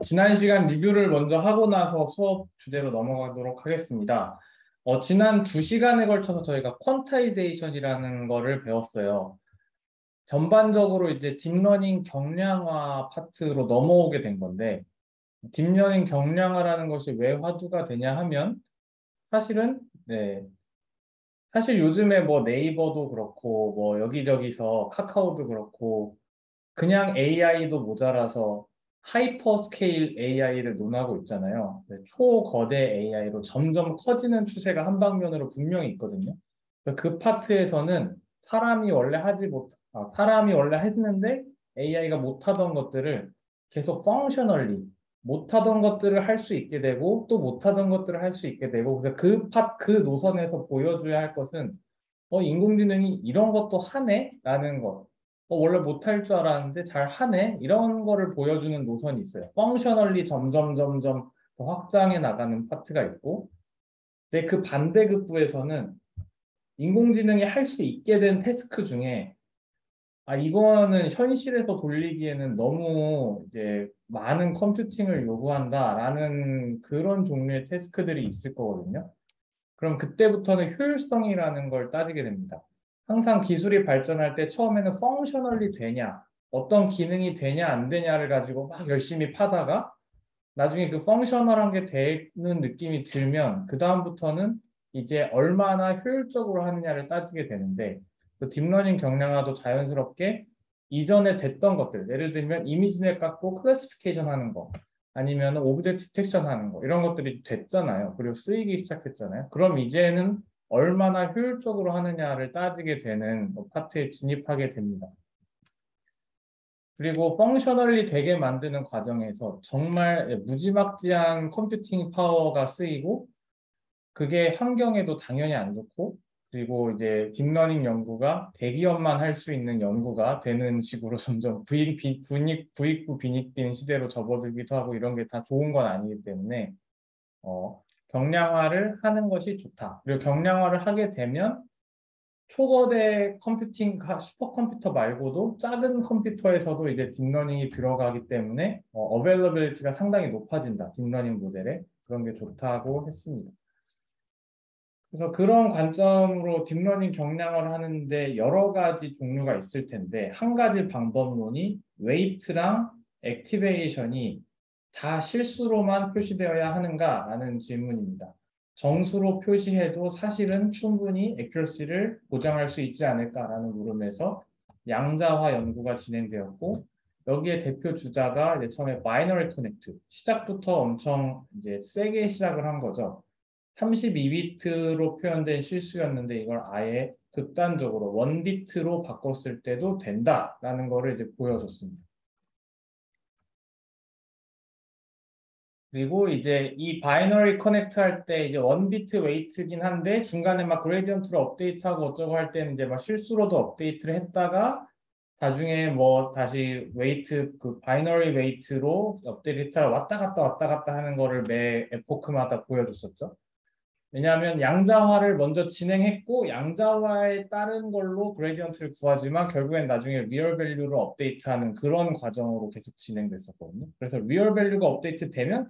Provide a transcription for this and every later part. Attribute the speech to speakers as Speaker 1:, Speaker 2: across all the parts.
Speaker 1: 지난 시간 리뷰를 먼저 하고 나서 수업 주제로 넘어가도록 하겠습니다. 지난 2시간에 걸쳐서 저희가 퀀타이제이션이라는 거를 배웠어요. 전반적으로 이제 딥러닝 경량화 파트로 넘어오게 된 건데, 딥러닝 경량화라는 것이 왜 화두가 되냐 하면, 사실은, 사실 요즘에 뭐 네이버도 그렇고, 뭐 여기저기서 카카오도 그렇고, 그냥 AI도 모자라서 하이퍼 스케일 AI를 논하고 있잖아요. 초거대 AI로 점점 커지는 추세가 한 방면으로 분명히 있거든요. 그 파트에서는 사람이 원래 했는데 AI가 못하던 것들을 계속 펑셔널리 못하던 것들을 할 수 있게 되고 또 못하던 것들을 할 수 있게 되고 그래서 그 노선에서 보여줘야 할 것은 인공지능이 이런 것도 하네? 라는 것. 원래 못할 줄 알았는데 잘 하네? 이런 거를 보여주는 노선이 있어요. 펑셔널리 점점 더 확장해 나가는 파트가 있고, 근데 그 반대급부에서는 인공지능이 할 수 있게 된 태스크 중에, 이거는 현실에서 돌리기에는 너무 이제 많은 컴퓨팅을 요구한다라는 그런 종류의 태스크들이 있을 거거든요. 그럼 그때부터는 효율성이라는 걸 따지게 됩니다. 항상 기술이 발전할 때 처음에는 펑셔널리 되냐, 어떤 기능이 되냐 안 되냐를 가지고 막 열심히 파다가 나중에 그 펑셔널한 게 되는 느낌이 들면 그 다음부터는 이제 얼마나 효율적으로 하느냐를 따지게 되는데 그 딥러닝 경량화도 자연스럽게 이전에 됐던 것들, 예를 들면 이미지넷 갖고 클래시피케이션 하는 거 아니면 오브젝트 디텍션 하는 거 이런 것들이 됐잖아요. 그리고 쓰이기 시작했잖아요. 그럼 이제는 얼마나 효율적으로 하느냐를 따지게 되는 파트에 진입하게 됩니다. 그리고 펑셔널리 되게 만드는 과정에서 정말 무지막지한 컴퓨팅 파워가 쓰이고 그게 환경에도 당연히 안 좋고 그리고 이제 딥러닝 연구가 대기업만 할 수 있는 연구가 되는 식으로 점점 부익부 빈익빈 시대로 접어들기도 하고 이런 게 다 좋은 건 아니기 때문에 경량화를 하는 것이 좋다. 그리고 경량화를 하게 되면 초거대 슈퍼컴퓨터 말고도 작은 컴퓨터에서도 이제 딥러닝이 들어가기 때문에 어베일러빌리티가 상당히 높아진다. 딥러닝 모델에 그런 게 좋다고 했습니다. 그래서 그런 관점으로 딥러닝 경량화를 하는데 여러 가지 종류가 있을 텐데 한 가지 방법론이 웨이트랑 액티베이션이 다 실수로만 표시되어야 하는가라는 질문입니다. 정수로 표시해도 사실은 충분히 액큐러시를 보장할 수 있지 않을까라는 물음에서 양자화 연구가 진행되었고 여기에 대표 주자가 이제 처음에 바이너리 커넥트 시작부터 엄청 이제 세게 시작을 한 거죠. 32비트로 표현된 실수였는데 이걸 아예 극단적으로 1비트로 바꿨을 때도 된다라는 거를 이제 보여줬습니다. 그리고 이제 이 바이너리 커넥트 할 때 이제 1비트 웨이트긴 한데 중간에 막 그레디언트를 업데이트하고 어쩌고 할 때는 이제 막 실수로도 업데이트를 했다가 나중에 뭐 다시 웨이트 그 바이너리 웨이트로 업데이트를 왔다 갔다 하는 거를 매 에포크마다 보여줬었죠. 왜냐하면 양자화를 먼저 진행했고 양자화에 따른 걸로 그레디언트를 구하지만 결국엔 나중에 리얼 밸류를 업데이트하는 그런 과정으로 계속 진행됐었거든요. 그래서 리얼 밸류가 업데이트 되면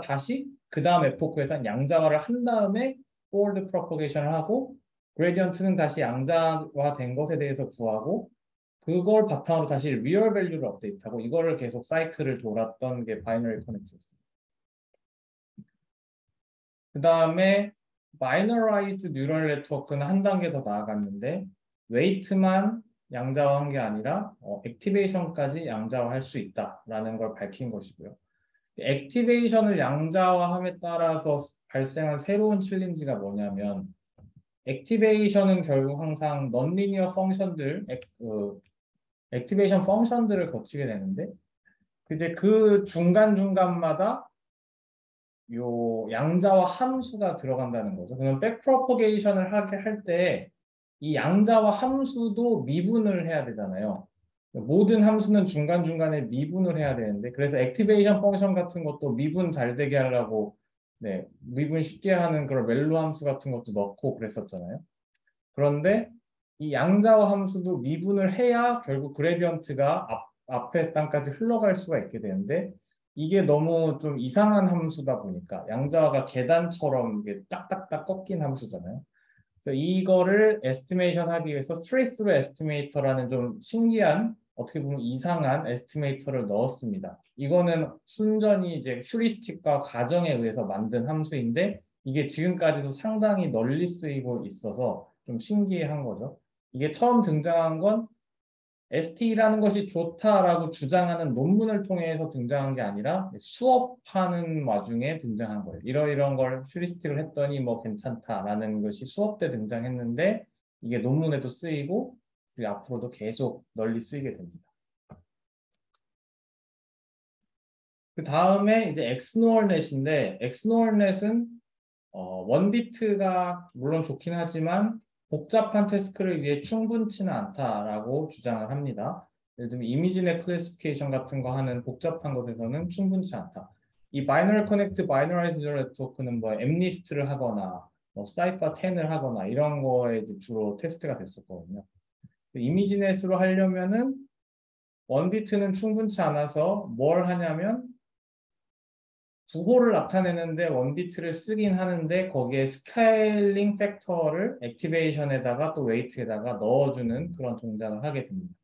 Speaker 1: 다시 그 다음 에포크에서 양자화를 한 다음에 포워드 프로포게이션을 하고 그레디언트는 다시 양자화된 것에 대해서 구하고 그걸 바탕으로 다시 리얼 밸류를 업데이트하고 이거를 계속 사이클을 돌았던 게 바이너리 커넥트였습니다. 그 다음에 마이너라이즈드 뉴럴 네트워크는 한 단계 더 나아갔는데 웨이트만 양자화한 게 아니라 액티베이션까지 양자화할 수 있다라는 걸 밝힌 것이고요. 액티베이션을 양자화함에 따라서 발생한 새로운 챌린지가 뭐냐면 액티베이션은 결국 항상 넌리니어 펑션들, 액티베이션 펑션들을 거치게 되는데 이제 그 중간중간마다 요 양자와 함수가 들어간다는 거죠. 그러면 백프로포게이션을 하게 할 때 이 양자와 함수도 미분을 해야 되잖아요. 모든 함수는 중간중간에 미분을 해야 되는데 그래서 액티베이션 펑션 같은 것도 미분 잘 되게 하려고 미분 쉽게 하는 그런 멜로 함수 같은 것도 넣고 그랬었잖아요. 그런데 이 양자와 함수도 미분을 해야 결국 그레디언트가 앞에 땅까지 흘러갈 수가 있게 되는데 이게 너무 좀 이상한 함수다 보니까 양자가 계단처럼 이게 딱딱딱 꺾인 함수잖아요. 그래서 이거를 에스티메이션 하기 위해서 트레이스로 에스티메이터라는 좀 신기한 어떻게 보면 이상한 에스티메이터를 넣었습니다. 이거는 순전히 이제 휴리스틱과 가정에 의해서 만든 함수인데 이게 지금까지도 상당히 널리 쓰이고 있어서 좀 신기한 거죠. 이게 처음 등장한 건 ST라는 것이 좋다라고 주장하는 논문을 통해서 등장한 게 아니라 수업하는 와중에 등장한 거예요. 이런 걸 휴리스틱을 했더니 뭐 괜찮다라는 것이 수업 때 등장했는데 이게 논문에도 쓰이고 그리고 앞으로도 계속 널리 쓰이게 됩니다. 그 다음에 이제 엑스노얼넷인데 엑스노얼넷은 원비트가 물론 좋긴 하지만 복잡한 태스크를 위해 충분치는 않다라고 주장을 합니다. 예를 들면 이미지넷 클래시피케이션 같은 거 하는 복잡한 것에서는 충분치 않다. 이 바이너리 커넥트 바이너라이즈 뉴럴 네트워크는 뭐 엠리스트를 하거나 뭐 사이파 10을 하거나 이런 거에 이제 주로 테스트가 됐었거든요. 이미지넷으로 하려면은 원비트는 충분치 않아서 뭘 하냐면 부호를 나타내는데 원비트를 쓰긴 하는데 거기에 스케일링 팩터를 액티베이션에다가 또 웨이트에다가 넣어주는 그런 동작을 하게 됩니다.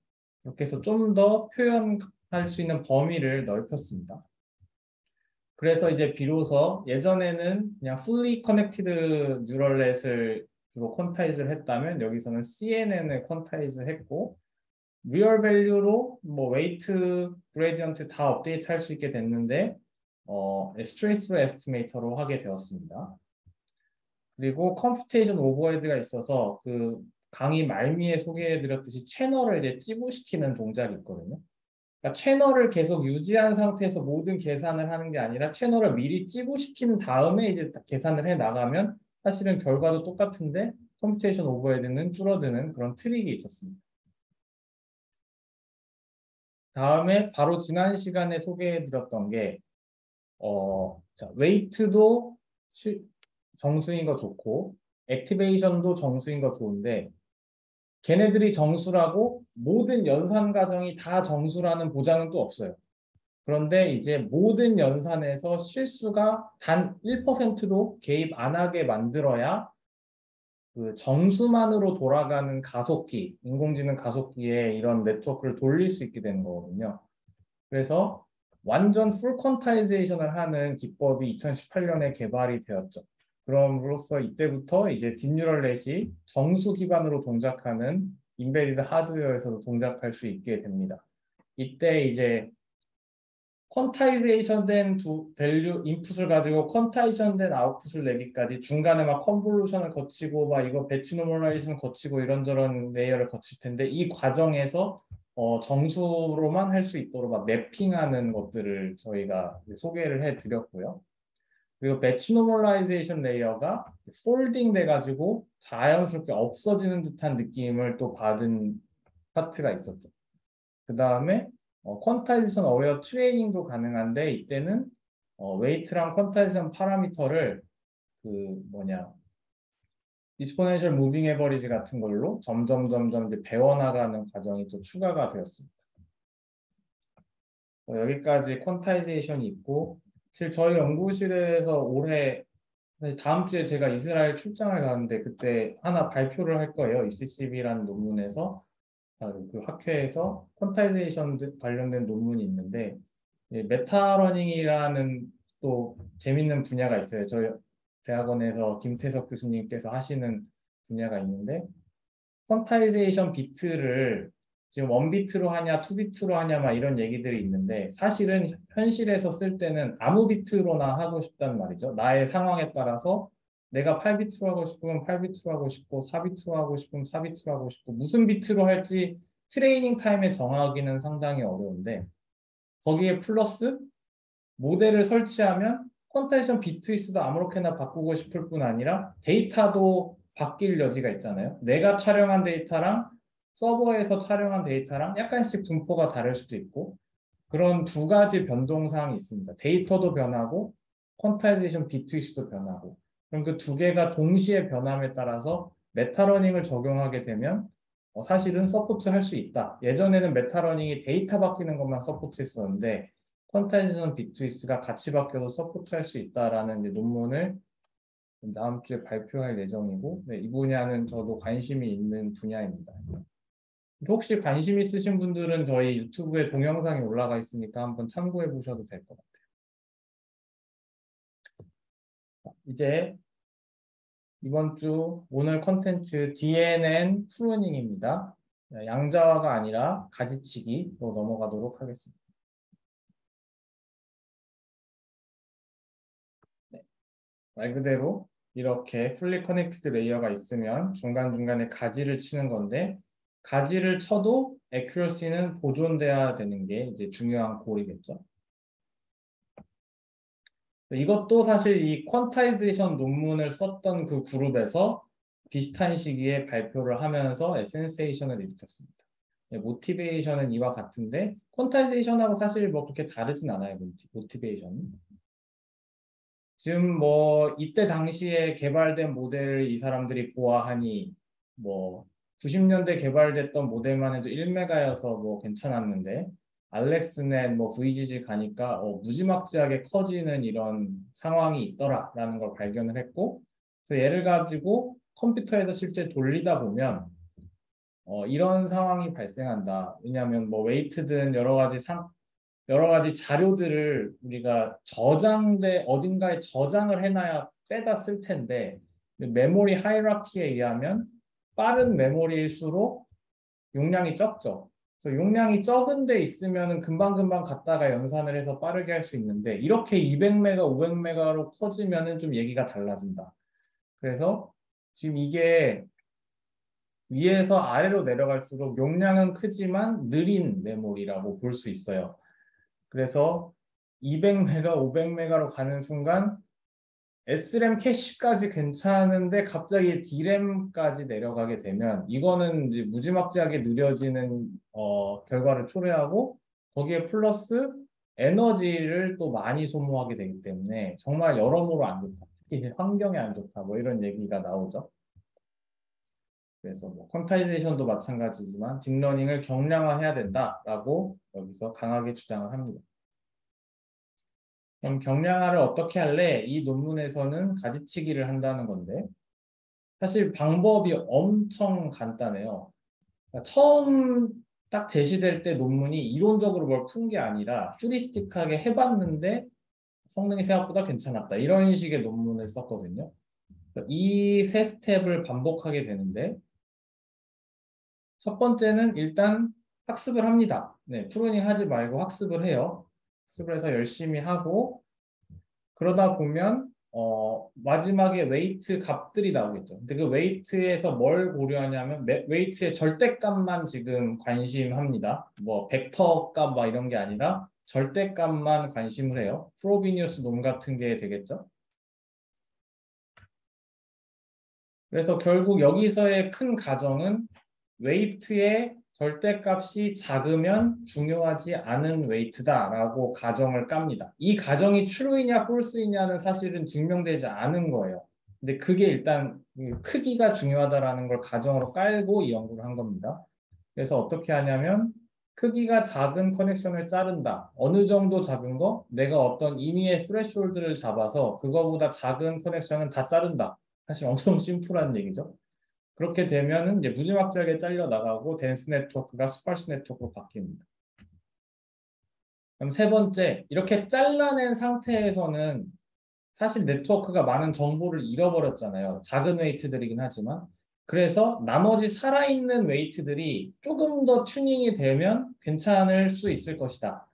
Speaker 1: 이렇게 해서 좀 더 표현할 수 있는 범위를 넓혔습니다. 그래서 이제 비로소 예전에는 그냥 fully connected neural net을 주로 퀀타이즈를 했다면 여기서는 CNN을 퀀타이즈 했고 리얼 밸류로 뭐 웨이트, 그레디언트 다 업데이트 할 수 있게 됐는데 스트레이트 에스티메이터로 하게 되었습니다. 그리고 컴퓨테이션 오버헤드가 있어서 그 강의 말미에 소개해드렸듯이 채널을 이제 찌부시키는 동작이 있거든요. 그러니까 채널을 계속 유지한 상태에서 모든 계산을 하는 게 아니라 채널을 미리 찌부시킨 다음에 이제 계산을 해 나가면 사실은 결과도 똑같은데 컴퓨테이션 오버헤드는 줄어드는 그런 트릭이 있었습니다. 다음에 바로 지난 시간에 소개해드렸던 게 자, 웨이트도 정수인 거 좋고 액티베이션도 정수인 거 좋은데 걔네들이 정수라고 모든 연산 과정이 다 정수라는 보장은 또 없어요. 그런데 이제 모든 연산에서 실수가 단 1%도 개입 안 하게 만들어야 그 정수만으로 돌아가는 가속기, 인공지능 가속기에 이런 네트워크를 돌릴 수 있게 되는 거거든요. 그래서 완전 풀 퀀타이제이션을 하는 기법이 2018년에 개발이 되었죠. 그럼으로써 이때부터 이제 딥뉴럴넷이 정수 기반으로 동작하는 인베디드 하드웨어에서도 동작할 수 있게 됩니다. 이때 이제 퀀타이제이션 된 두 밸류 인풋을 가지고 퀀타이제이션 된 아웃풋을 내기까지 중간에 막 컨볼루션을 거치고 막 이거 배치 노멀라이제이션 거치고 이런저런 레이어를 거칠 텐데 이 과정에서 정수로만 할 수 있도록 막 매핑하는 것들을 저희가 소개를 해드렸고요. 그리고 배치 노멀라이제이션 레이어가 폴딩 돼가지고 자연스럽게 없어지는 듯한 느낌을 또 받은 파트가 있었죠. 그 다음에 퀀타이제이션 어웨어 트레이닝도 가능한데 이때는 웨이트랑 퀀타이제이션 파라미터를 그 뭐냐 디스포넨셜 무빙 에버리지 같은 걸로 점점 이제 배워나가는 과정이 또 추가가 되었습니다. 여기까지 퀀타이제이션이 있고 사실 저희 연구실에서 올해 다음 주에 제가 이스라엘 출장을 가는데 그때 하나 발표를 할 거예요. ECCB라는 논문에서 그 학회에서 퀀타이제이션 관련된 논문이 있는데 메타러닝이라는 또 재밌는 분야가 있어요. 저희 대학원에서 김태석 교수님께서 하시는 분야가 있는데 퀀타이제이션 비트를 지금 1비트로 하냐 2비트로 하냐 막 이런 얘기들이 있는데 사실은 현실에서 쓸 때는 아무 비트로나 하고 싶단 말이죠. 나의 상황에 따라서 내가 8비트로 하고 싶으면 8비트로 하고 싶고 4비트로 하고 싶으면 4비트로 하고 싶고 무슨 비트로 할지 트레이닝 타임에 정하기는 상당히 어려운데 거기에 플러스 모델을 설치하면 퀀타이제이션 비트 수도 아무렇게나 바꾸고 싶을 뿐 아니라 데이터도 바뀔 여지가 있잖아요. 내가 촬영한 데이터랑 서버에서 촬영한 데이터랑 약간씩 분포가 다를 수도 있고 그런 두 가지 변동사항이 있습니다. 데이터도 변하고 퀀타이제이션 비트 수도 변하고 그럼 그 두 개가 동시에 변함에 따라서 메타러닝을 적용하게 되면 사실은 서포트 할 수 있다. 예전에는 메타러닝이 데이터 바뀌는 것만 서포트 했었는데 퀀타이제이션 빅트위스가 같이 바뀌어도 서포트할 수 있다라는 이제 논문을 다음 주에 발표할 예정이고, 네, 이 분야는 저도 관심이 있는 분야입니다. 혹시 관심 있으신 분들은 저희 유튜브에 동영상이 올라가 있으니까 한번 참고해 보셔도 될 것 같아요. 이제 이번 주 오늘 컨텐츠 DNN 프루닝입니다. 양자화가 아니라 가지치기로 넘어가도록 하겠습니다. 네. 말 그대로 이렇게 풀리 커넥티드 레이어가 있으면 중간중간에 가지를 치는 건데, 가지를 쳐도 애큐러시는 보존돼야 되는 게 이제 중요한 골이겠죠. 이것도 사실 이 퀀타이제이션 논문을 썼던 그 그룹에서 비슷한 시기에 발표를 하면서 센세이션을 일으켰습니다. 모티베이션은 이와 같은데 퀀타이제이션하고 사실 뭐 그렇게 다르진 않아요. 모티베이션은. 지금 뭐 이때 당시에 개발된 모델을 이 사람들이 보아하니 뭐 90년대 개발됐던 모델만 해도 1메가여서 뭐 괜찮았는데 알렉스넷 뭐 VGG 가니까 무지막지하게 커지는 이런 상황이 있더라라는 걸 발견을 했고, 그래서 얘를 가지고 컴퓨터에서 실제 돌리다 보면 이런 상황이 발생한다. 왜냐하면 뭐 웨이트든 여러 가지 자료들을 우리가 어딘가에 저장을 해놔야 빼다 쓸 텐데, 메모리 하이라키에 의하면 빠른 메모리일수록 용량이 적죠. 그래서 용량이 적은 데 있으면 금방금방 갖다가 연산을 해서 빠르게 할 수 있는데, 이렇게 200메가, 500메가로 커지면 좀 얘기가 달라진다. 그래서 지금 이게 위에서 아래로 내려갈수록 용량은 크지만 느린 메모리라고 볼 수 있어요. 그래서 200메가, 500메가로 가는 순간 SRAM 캐시까지 괜찮은데 갑자기 DRAM까지 내려가게 되면 이거는 이제 무지막지하게 느려지는 결과를 초래하고, 거기에 플러스 에너지를 또 많이 소모하게 되기 때문에 정말 여러모로 안 좋다. 특히 환경에 안 좋다. 뭐 이런 얘기가 나오죠. 그래서 뭐 퀀타이제이션도 마찬가지지만 딥러닝을 경량화해야 된다라고 여기서 강하게 주장을 합니다. 그럼 경량화를 어떻게 할래? 이 논문에서는 가지치기를 한다는 건데, 사실 방법이 엄청 간단해요. 그러니까 처음 딱 제시될 때 논문이 이론적으로 뭘 푼 게 아니라 휴리스틱하게 해봤는데 성능이 생각보다 괜찮았다. 이런 식의 논문을 썼거든요. 이 세 스텝을 반복하게 되는데, 첫 번째는 일단 학습을 합니다. 네, 프루닝 하지 말고 학습을 해요. 학습을 해서 열심히 하고, 그러다 보면 마지막에 웨이트 값들이 나오겠죠. 근데 그 웨이트에서 뭘 고려하냐면 웨이트의 절대값만 지금 관심합니다. 뭐 벡터 값 막 이런 게 아니라 절대값만 관심을 해요. 프로비니우스 놈 같은 게 되겠죠. 그래서 결국 여기서의 큰 가정은 웨이트의 절대값이 작으면 중요하지 않은 웨이트다라고 가정을 깝니다. 이 가정이 true이냐 false이냐는 사실은 증명되지 않은 거예요. 근데 그게 일단 크기가 중요하다라는 걸 가정으로 깔고 이 연구를 한 겁니다. 그래서 어떻게 하냐면 크기가 작은 커넥션을 자른다. 어느 정도 작은 거? 내가 어떤 임의의 스레시홀드를 잡아서 그거보다 작은 커넥션은 다 자른다. 사실 엄청 심플한 얘기죠. 그렇게 되면은 이제 무지막지하게 잘려 나가고 덴스 네트워크가 스파스 네트워크로 바뀝니다. 그럼 세 번째, 이렇게 잘라낸 상태에서는 사실 네트워크가 많은 정보를 잃어버렸잖아요. 작은 웨이트들이긴 하지만. 그래서 나머지 살아있는 웨이트들이 조금 더 튜닝이 되면 괜찮을 수 있을 것이다.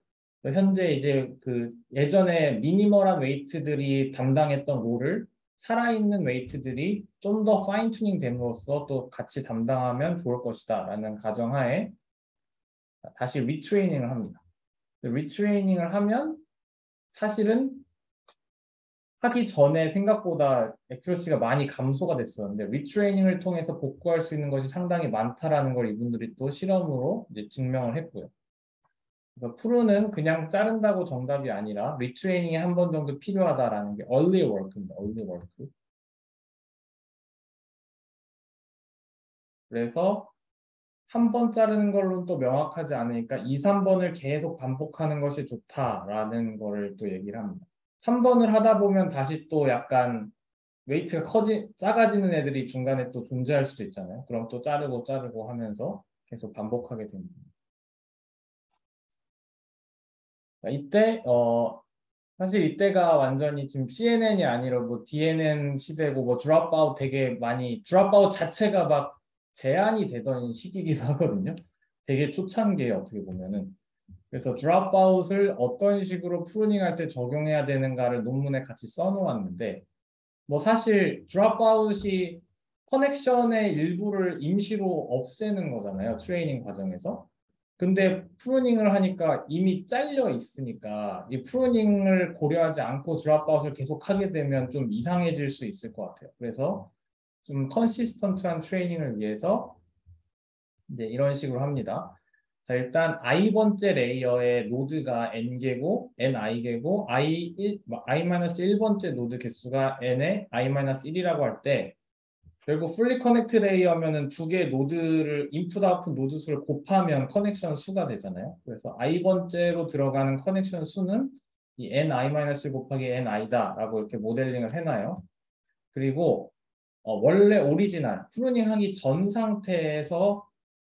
Speaker 1: 현재 이제 그 예전에 미니멀한 웨이트들이 담당했던 롤을 살아있는 웨이트들이 좀 더 파인 튜닝 됨으로써 또 같이 담당하면 좋을 것이다 라는 가정하에 다시 리트레이닝을 합니다. 리트레이닝을 하면 사실은 하기 전에 생각보다 액큐러시가 많이 감소가 됐었는데, 리트레이닝을 통해서 복구할 수 있는 것이 상당히 많다라는 걸 이분들이 또 실험으로 이제 증명을 했고요. 그래서 프루는 그냥 자른다고 정답이 아니라 리트레이닝이 한 번 정도 필요하다라는 게 early work입니다. early work. 그래서 한 번 자르는 걸로는 또 명확하지 않으니까 2, 3번을 계속 반복하는 것이 좋다라는 거를 또 얘기를 합니다. 3번을 하다 보면 다시 또 약간 웨이트가 작아지는 애들이 중간에 또 존재할 수도 있잖아요. 그럼 또 자르고 하면서 계속 반복하게 됩니다. 이때 사실 이때가 완전히 지금 CNN이 아니라 뭐 DNN 시대고 뭐 드롭아웃 되게 많이 드롭아웃 자체가 막 제한이 되던 시기이기도 하거든요. 되게 초창기에 어떻게 보면은. 그래서 드롭아웃을 어떤 식으로 프루닝할 때 적용해야 되는가를 논문에 같이 써놓았는데 뭐 사실 드롭아웃이 커넥션의 일부를 임시로 없애는 거잖아요. 트레이닝 과정에서. 근데 프루닝을 하니까 이미 잘려 있으니까 이 프루닝을 고려하지 않고 드롭아웃을 계속 하게 되면 좀 이상해질 수 있을 것 같아요. 그래서 좀 컨시스턴트한 트레이닝을 위해서 이제 이런 식으로 합니다. 자, 일단 i번째 레이어의 노드가 n개고 ni개고 i-1번째 노드 개수가 n의 i-1이라고 할 때 결국 풀리 커넥트 레이어면은 두 개의 노드를 인풋 아웃풋 노드 수를 곱하면 커넥션 수가 되잖아요. 그래서 i번째로 들어가는 커넥션 수는 이 ni-1 곱하기 ni다라고 이렇게 모델링을 해놔요. 그리고 원래 오리지널 프루닝 하기 전 상태에서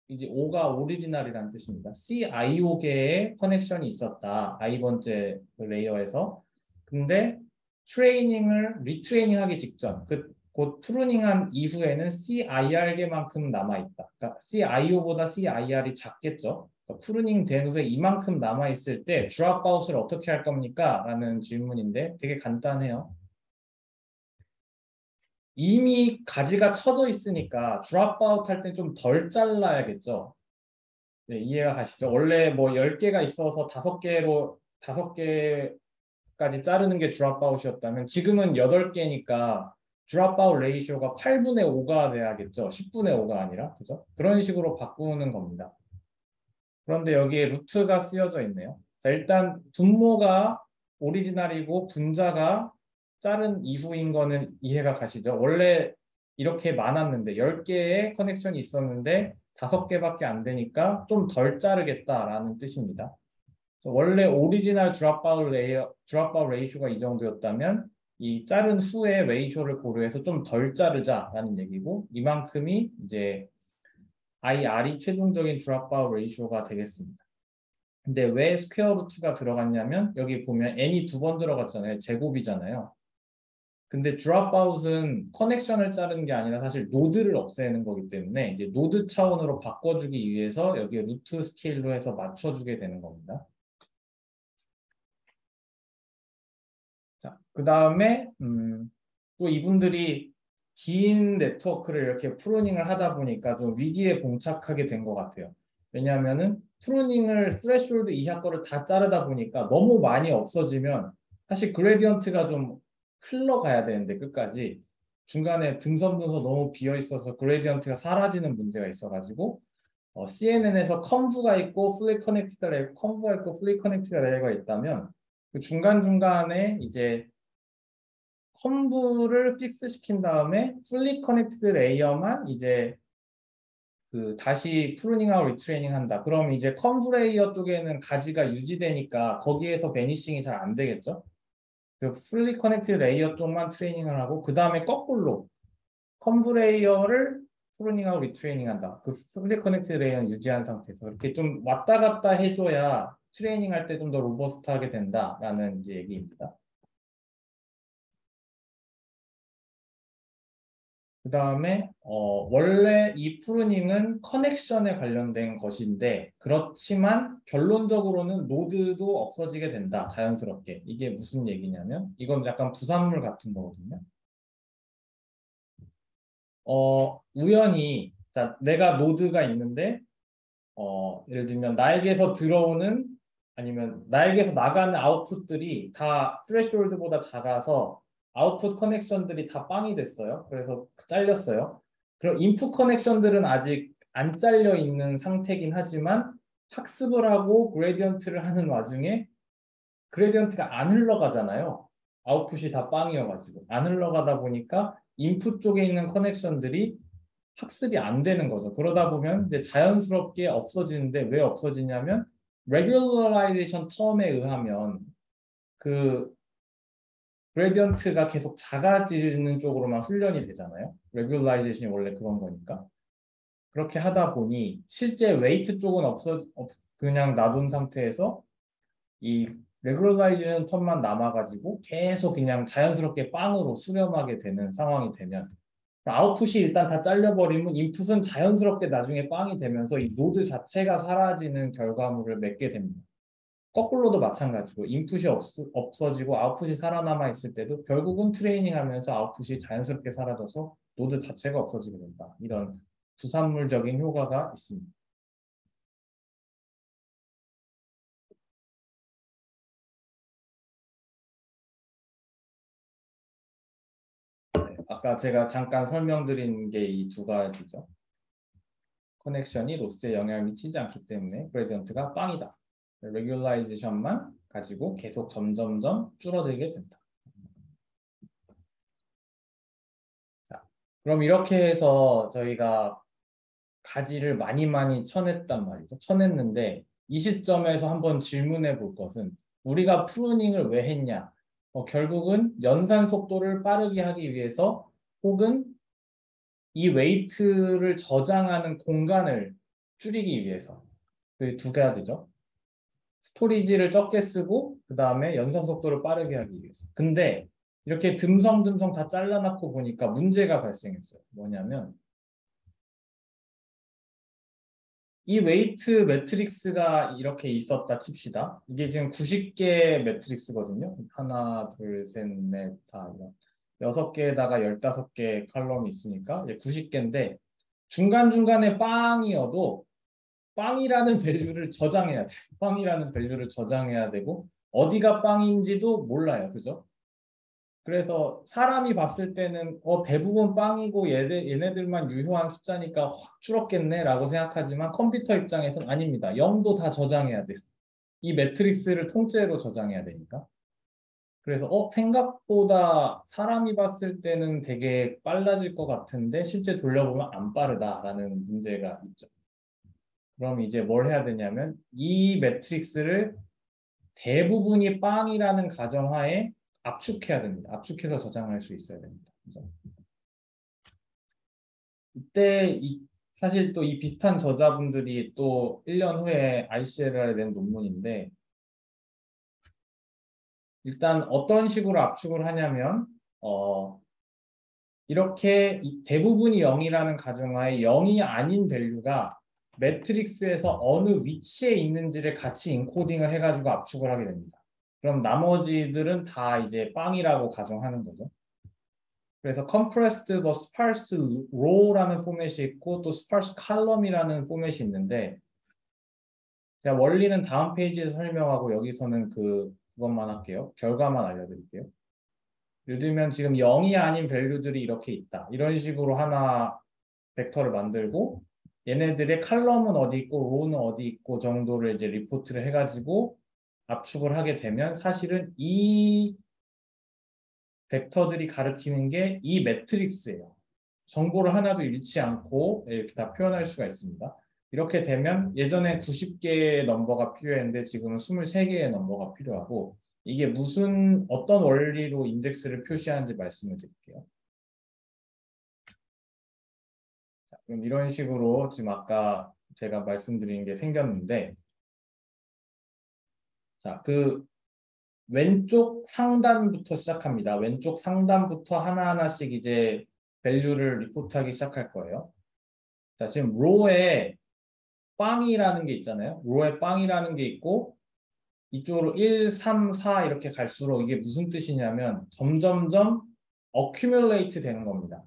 Speaker 1: 이제 O가 오리지널이라는 뜻입니다. CIO계의 커넥션이 있었다. i번째 레이어에서. 근데 리트레이닝 하기 직전, 곧 프루닝한 이후에는 CIR계만큼 남아있다. 그러니까 CIO보다 CIR이 작겠죠. 그러니까 프루닝 된 후에 이만큼 남아있을 때 드롭아웃을 어떻게 할 겁니까? 라는 질문인데 되게 간단해요. 이미 가지가 쳐져 있으니까 드롭아웃 할 때 좀 덜 잘라야겠죠. 네, 이해가 가시죠? 원래 뭐 10개가 있어서 5개까지 자르는 게 드롭아웃이었다면 지금은 8개니까 드롭아웃 레이쇼가 8분의 5가 돼야겠죠. 10분의 5가 아니라. 그죠? 그런 식으로 바꾸는 겁니다. 그런데 여기에 루트가 쓰여져 있네요. 자, 일단 분모가 오리지널이고 분자가 자른 이후인 거는 이해가 가시죠? 원래 이렇게 많았는데 10개의 커넥션이 있었는데 5개밖에 안 되니까 좀 덜 자르겠다라는 뜻입니다. 원래 오리지널 드롭아웃 레이쇼가 이 정도였다면 이 자른 후의 레이쇼를 고려해서 좀 덜 자르자라는 얘기고 이만큼이 이제 IR이 최종적인 드롭아웃 레이쇼가 되겠습니다. 근데 왜 스퀘어 루트가 들어갔냐면 여기 보면 n이 2번 들어갔잖아요. 제곱이잖아요. 근데 드롭아웃은 커넥션을 자르는 게 아니라 사실 노드를 없애는 거기 때문에 이제 노드 차원으로 바꿔주기 위해서 여기 루트 스케일로 해서 맞춰주게 되는 겁니다. 자, 그 다음에 또 이분들이 긴 네트워크를 이렇게 프루닝을 하다 보니까 좀 위기에 봉착하게 된 것 같아요. 왜냐하면은 프루닝을 스레시홀드 이하 거를 다 자르다 보니까 너무 많이 없어지면 사실 그레디언트가 좀 흘러가야 되는데 끝까지 중간에 등선분서 너무 비어 있어서 그레디언트가 사라지는 문제가 있어가지고 CNN에서 컨브가 있고 플리 커넥티드 레이어, 컨브가 있고 플리 커넥티드 레이어가 있다면 그 중간중간에 이제 컨브를 픽스 시킨 다음에 풀리 커넥티드 레이어만 이제 그 다시 프루닝하고 리트레이닝 한다. 그럼 이제 컨브 레이어 쪽에는 가지가 유지되니까 거기에서 베니싱이 잘 안 되겠죠. 그 풀리 커넥티드 레이어 쪽만 트레이닝을 하고 그 다음에 거꾸로 컨브 레이어를 프루닝하고 리트레이닝 한다. 그 풀리 커넥티드 레이어는 유지한 상태에서 이렇게 좀 왔다 갔다 해줘야 트레이닝 할 때 좀 더 로버스트하게 된다라는 이제 얘기입니다. 그 다음에 원래 이 프루닝은 커넥션에 관련된 것인데 그렇지만 결론적으로는 노드도 없어지게 된다. 자연스럽게. 이게 무슨 얘기냐면 이건 약간 부산물 같은 거거든요. 우연히 자, 내가 노드가 있는데 예를 들면 나에게서 들어오는 아니면 나에게서 나가는 아웃풋들이 다 스레시홀드보다 작아서 아웃풋 커넥션들이 다 빵이 됐어요. 그래서 잘렸어요. 그럼 인풋 커넥션들은 아직 안 잘려 있는 상태긴 하지만 학습을 하고 그레디언트를 하는 와중에 그레디언트가 안 흘러가잖아요. 아웃풋이 다 빵이어가지고 안 흘러가다 보니까 인풋 쪽에 있는 커넥션들이 학습이 안 되는 거죠. 그러다 보면 이제 자연스럽게 없어지는데 왜 없어지냐면 regularization term에 의하면 그 그레디언트가 계속 작아지는 쪽으로만 훈련이 되잖아요. regularization 원래 그런 거니까. 그렇게 하다 보니 실제 웨이트 쪽은 그냥 놔둔 상태에서 이 regularization 텀만 남아가지고 계속 그냥 자연스럽게 빵으로 수렴하게 되는 상황이 되면 아웃풋이 일단 다 잘려버리면 인풋은 자연스럽게 나중에 빵이 되면서 이 노드 자체가 사라지는 결과물을 맺게 됩니다. 거꾸로도 마찬가지고 인풋이 없어지고 아웃풋이 살아남아 있을 때도 결국은 트레이닝하면서 아웃풋이 자연스럽게 사라져서 노드 자체가 없어지게 된다. 이런 부산물적인 효과가 있습니다. 아까 제가 잠깐 설명드린 게 이 두 가지죠. 커넥션이 로스에 영향을 미치지 않기 때문에 그레디언트가 빵이다. 레귤라이제이션만 가지고 계속 점점점 줄어들게 된다. 자, 그럼 이렇게 해서 저희가 가지를 많이 쳐냈단 말이죠. 쳐냈는데 이 시점에서 한번 질문해 볼 것은 우리가 프루닝을 왜 했냐? 결국은 연산 속도를 빠르게 하기 위해서 혹은 이 웨이트를 저장하는 공간을 줄이기 위해서 그 두 가지죠. 스토리지를 적게 쓰고 그 다음에 연산 속도를 빠르게 하기 위해서. 근데 이렇게 듬성듬성 다 잘라놨고 보니까 문제가 발생했어요. 뭐냐면 이 웨이트 매트릭스가 이렇게 있었다 칩시다. 이게 지금 90개 매트릭스거든요. 하나, 둘, 셋, 넷, 다 이런 6개에다가 15개 칼럼이 있으니까 90개인데 중간중간에 빵이어도 빵이라는 밸류를 저장해야 돼요. 빵이라는 밸류를 저장해야 되고 어디가 빵인지도 몰라요. 그죠? 그래서 사람이 봤을 때는 대부분 빵이고 얘네들만 유효한 숫자니까 확 줄었겠네라고 생각하지만 컴퓨터 입장에서는 아닙니다. 0도 다 저장해야 돼요. 이 매트릭스를 통째로 저장해야 되니까. 그래서 생각보다 사람이 봤을 때는 되게 빨라질 것 같은데 실제 돌려보면 안 빠르다라는 문제가 있죠. 그럼 이제 뭘 해야 되냐면 이 매트릭스를 대부분이 빵이라는 가정하에 압축해야 됩니다. 압축해서 저장할 수 있어야 됩니다. 그죠? 이때 사실 또 이 비슷한 저자분들이 또 1년 후에 ICLR에 낸 논문인데 일단 어떤 식으로 압축을 하냐면 이렇게 대부분이 0이라는 가정하에 0이 아닌 밸류가 매트릭스에서 어느 위치에 있는지를 같이 인코딩을 해가지고 압축을 하게 됩니다. 그럼 나머지들은 다 이제 빵이라고 가정하는 거죠. 그래서 compressed 뭐 sparse row라는 포맷이 있고 또 sparse column이라는 포맷이 있는데 제가 원리는 다음 페이지에서 설명하고 여기서는 그것만 할게요. 결과만 알려드릴게요. 예를 들면 지금 0이 아닌 밸류들이 이렇게 있다. 이런 식으로 하나 벡터를 만들고 얘네들의 칼럼은 어디 있고 로우는 어디 있고 정도를 이제 리포트를 해가지고 압축을 하게 되면 사실은 이 벡터들이 가리키는 게 이 매트릭스예요. 정보를 하나도 잃지 않고 이렇게 다 표현할 수가 있습니다. 이렇게 되면 예전에 90개의 넘버가 필요했는데 지금은 23개의 넘버가 필요하고 이게 어떤 원리로 인덱스를 표시하는지 말씀을 드릴게요. 자, 그럼 이런 식으로 지금 아까 제가 말씀드린 게 생겼는데 자, 왼쪽 상단부터 시작합니다. 왼쪽 상단부터 하나하나씩 이제 밸류를 리포트하기 시작할 거예요. 자, 지금 로에 빵이라는 게 있잖아요. 로에 빵이라는 게 있고 이쪽으로 1, 3, 4 이렇게 갈수록 이게 무슨 뜻이냐면 점점점 accumulate 되는 겁니다.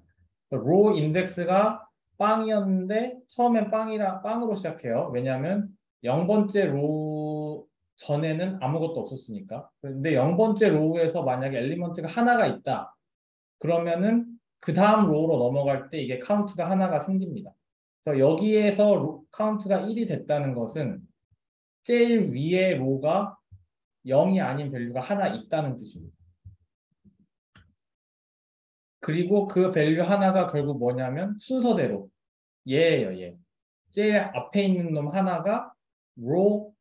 Speaker 1: 로 인덱스가 빵이었는데 처음엔 빵으로 시작해요. 왜냐하면 0번째 로 전에는 아무것도 없었으니까. 근데 0번째 로우에서 만약에 엘리먼트가 하나가 있다. 그러면은 그 다음 로우로 넘어갈 때 이게 카운트가 하나가 생깁니다. 그래서 여기에서 카운트가 1이 됐다는 것은 제일 위에 로가 0이 아닌 밸류가 하나 있다는 뜻입니다. 그리고 그 밸류 하나가 결국 뭐냐면 순서대로 얘예요, 얘. 제일 앞에 있는 놈 하나가 로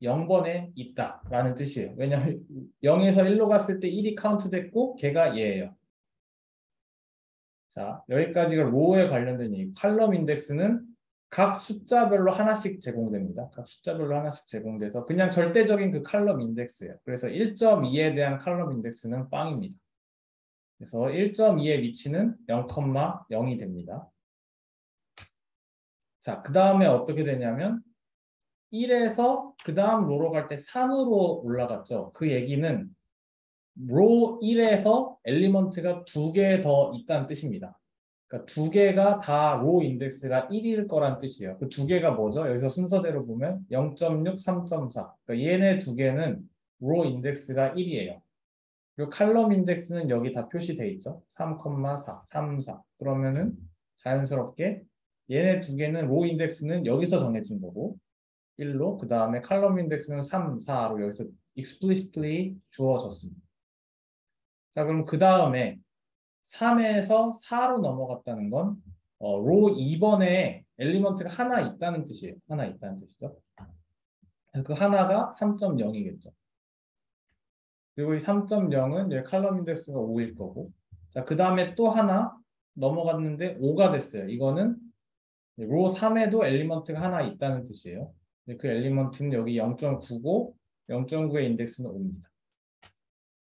Speaker 1: 0번에 있다라는 뜻이에요. 왜냐하면 0에서 1로 갔을 때 1이 카운트 됐고 걔가 얘예요. 자, 여기까지가 로우에 관련된 얘기. 칼럼 인덱스는 각 숫자별로 하나씩 제공됩니다. 각 숫자별로 하나씩 제공돼서 그냥 절대적인 그 칼럼 인덱스예요. 그래서 1.2에 대한 칼럼 인덱스는 빵입니다. 그래서 1.2의 위치는 0,0이 됩니다. 자, 그 다음에 어떻게 되냐면 1에서 그 다음 로로 갈 때 3으로 올라갔죠. 그 얘기는 로 1에서 엘리먼트가 2개 더 있다는 뜻입니다. 그러니까 2개가 다 로 인덱스가 1일 거란 뜻이에요. 그 2개가 뭐죠? 여기서 순서대로 보면 0.6, 3.4. 그러니까 얘네 2개는 로 인덱스가 1이에요. 그리고 칼럼 인덱스는 여기 다 표시돼 있죠. 3,4, 3, 4. 그러면은 자연스럽게 얘네 2개는 로 인덱스는 여기서 정해진 거고 1로 그 다음에 칼럼 인덱스는 3, 4로 여기서 explicitly 주어졌습니다. 자, 그럼 그 다음에 3에서 4로 넘어갔다는 건 로 2번에 엘리먼트가 하나 있다는 뜻이에요. 하나 있다는 뜻이죠. 그 하나가 3.0이겠죠. 그리고 이 3.0은 여기 칼럼 인덱스가 5일 거고. 자, 그 다음에 또 하나 넘어갔는데 5가 됐어요. 이거는 로 3에도 엘리먼트가 하나 있다는 뜻이에요. 그 엘리먼트는 여기 0.9고 0.9의 인덱스는 5입니다.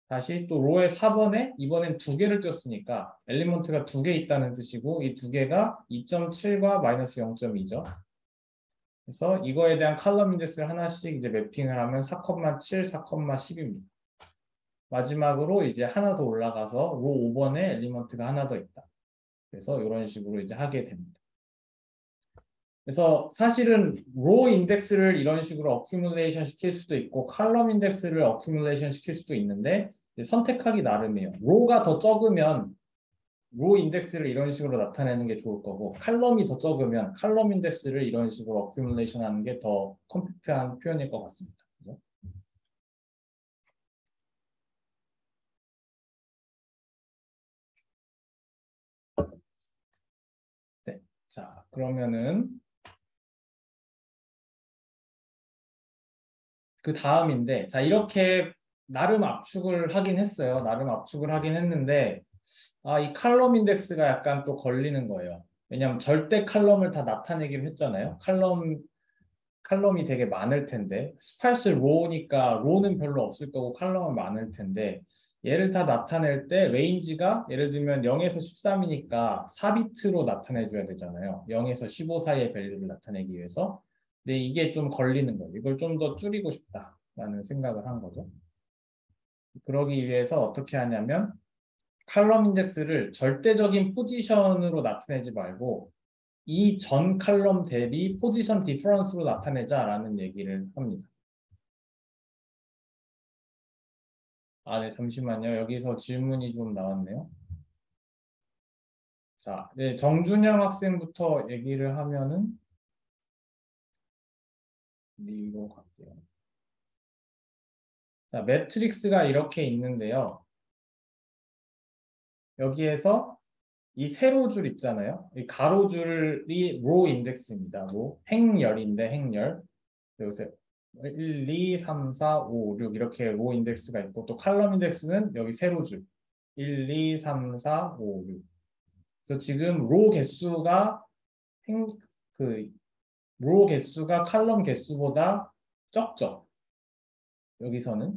Speaker 1: 다시 또 로의 4번에 이번엔 2개를 띄었으니까 엘리먼트가 2개 있다는 뜻이고 이 2개가 2.7과 마이너스 0.2죠. 그래서 이거에 대한 칼럼 인덱스를 하나씩 이제 매핑을 하면 4,7, 4,10입니다. 마지막으로 이제 하나 더 올라가서 로 5번에 엘리먼트가 하나 더 있다. 그래서 이런 식으로 이제 하게 됩니다. 그래서 사실은 로 인덱스를 이런 식으로 어큐뮬레이션 시킬 수도 있고 칼럼 인덱스를 어큐뮬레이션 시킬 수도 있는데 선택하기 나름이에요. 로가 더 적으면 로 인덱스를 이런 식으로 나타내는 게 좋을 거고 칼럼이 더 적으면 칼럼 인덱스를 이런 식으로 어큐뮬레이션 하는 게 더 컴팩트한 표현일 것 같습니다. 그죠? 네. 자, 그러면은 그 다음인데 자, 이렇게 나름 압축을 하긴 했어요. 나름 압축을 하긴 했는데 이 칼럼 인덱스가 약간 또 걸리는 거예요. 왜냐하면 절대 칼럼을 다 나타내기로 했잖아요. 칼럼이 되게 많을 텐데 스파이스 로우니까 로우는 별로 없을 거고 칼럼은 많을 텐데 얘를 다 나타낼 때 레인지가 예를 들면 0에서 13이니까 4비트로 나타내 줘야 되잖아요. 0에서 15 사이의 밸류를 나타내기 위해서. 근데 이게 좀 걸리는 거예요. 이걸 좀 더 줄이고 싶다라는 생각을 한 거죠. 그러기 위해서 어떻게 하냐면 칼럼 인덱스를 절대적인 포지션으로 나타내지 말고 이 전 칼럼 대비 포지션 디퍼런스로 나타내자라는 얘기를 합니다. 네, 잠시만요. 여기서 질문이 좀 나왔네요. 자, 네, 정준영 학생부터 얘기를 하면은 이로 갈게요. 자, 매트릭스가 이렇게 있는데요. 여기에서 이 세로줄 있잖아요. 이 가로줄이 로 인덱스입니다. 로 행렬인데 행렬. 여기서 1, 2, 3, 4, 5, 6 이렇게 로 인덱스가 있고 또 칼럼 인덱스는 여기 세로줄 1, 2, 3, 4, 5, 6. 그래서 지금 행, 그, 로 개수가 칼럼 개수보다 적죠. 여기서는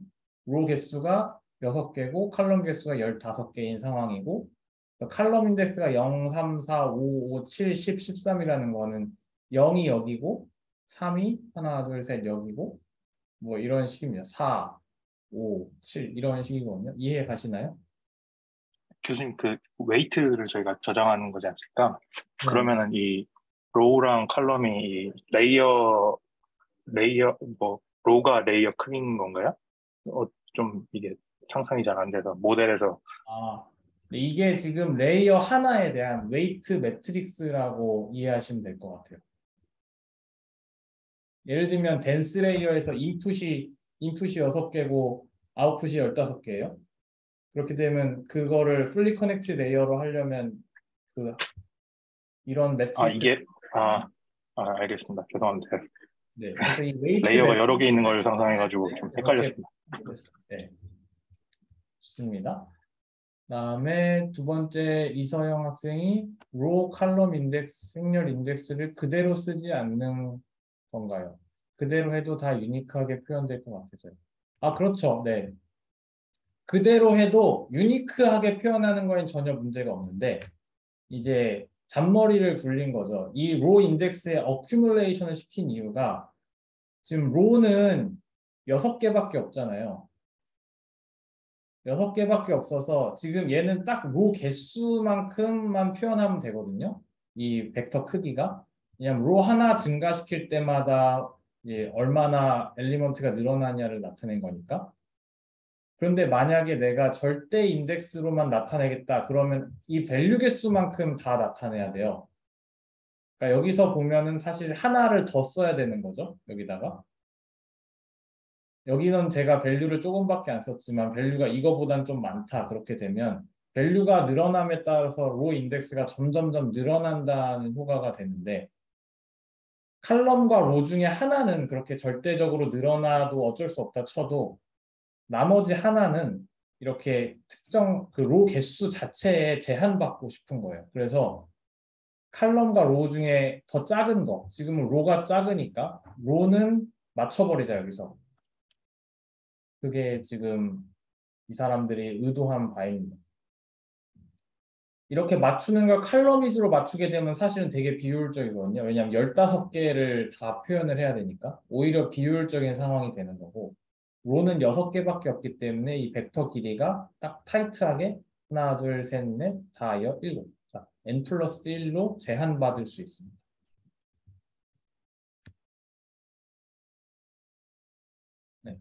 Speaker 1: 로 개수가 6개고 칼럼 개수가 15개인 상황이고 칼럼 인덱스가 0, 3, 4, 5, 5, 7, 10, 13이라는 거는 0이 여기고 3이 하나, 둘, 셋 여기고 뭐 이런 식입니다. 4, 5, 7 이런 식이거든요. 이해 가시나요?
Speaker 2: 교수님, 그 웨이트를 저희가 저장하는 거지 않습니까?
Speaker 1: 네.
Speaker 2: 그러면은 이 로우랑 컬럼이 이 레이어 뭐 로가 레이어 크기인 건가요? 좀 이게 상상이 잘 안 돼서 모델에서.
Speaker 1: 아, 네, 이게 지금 레이어 하나에 대한 웨이트 매트릭스라고 이해하시면 될 것 같아요. 예를 들면 댄스 레이어에서 인풋이 6개고 아웃풋이 15개예요. 그렇게 되면 그거를 fully connected 레이어로 하려면 그 이런
Speaker 2: 아,
Speaker 1: 매트리스
Speaker 2: 이게, 아, 알겠습니다. 죄송합니다.
Speaker 1: 네, 그래서 이 웨이트
Speaker 2: 레이어가 여러 개
Speaker 1: 매트리스
Speaker 2: 있는 걸 상상해가지고 좀
Speaker 1: 이렇게
Speaker 2: 헷갈렸습니다.
Speaker 1: 네, 좋습니다. 다음에 두 번째 이서영 학생이 로 칼럼 인덱스, 행렬 인덱스를 그대로 쓰지 않는 건가요? 그대로 해도 다 유니크하게 표현될 것 같아서요. 아, 그렇죠. 네. 그대로 해도 유니크하게 표현하는 건 전혀 문제가 없는데 이제 잔머리를 굴린 거죠. 이 로 인덱스에 어큐뮬레이션을 시킨 이유가 지금 로는 6개밖에 없잖아요. 6개밖에 없어서 지금 얘는 딱 로 개수만큼만 표현하면 되거든요. 이 벡터 크기가. 왜냐면 로 하나 증가시킬 때마다 얼마나 엘리먼트가 늘어나냐를 나타낸 거니까. 그런데 만약에 내가 절대 인덱스로만 나타내겠다. 그러면 이 밸류 개수만큼 다 나타내야 돼요. 그러니까 여기서 보면은 사실 하나를 더 써야 되는 거죠. 여기다가. 여기는 제가 밸류를 조금밖에 안 썼지만 밸류가 이거보단 좀 많다. 그렇게 되면 밸류가 늘어남에 따라서 로 인덱스가 점점점 늘어난다는 효과가 되는데 칼럼과 로 중에 하나는 그렇게 절대적으로 늘어나도 어쩔 수 없다 쳐도 나머지 하나는 이렇게 특정 그 로 개수 자체에 제한받고 싶은 거예요. 그래서 칼럼과 로 중에 더 작은 거, 지금은 로가 작으니까 로는 맞춰버리자 여기서. 그게 지금 이 사람들이 의도한 바입니다. 이렇게 맞추는 걸 칼럼 위주로 맞추게 되면 사실은 되게 비효율적이거든요. 왜냐하면 15개를 다 표현을 해야 되니까 오히려 비효율적인 상황이 되는 거고 로는 6개밖에 없기 때문에 이 벡터 길이가 딱 타이트하게 하나, 둘, 셋, 넷, 다, 여, 일곱. 자, n 플러스 1로 제한받을 수 있습니다. 네.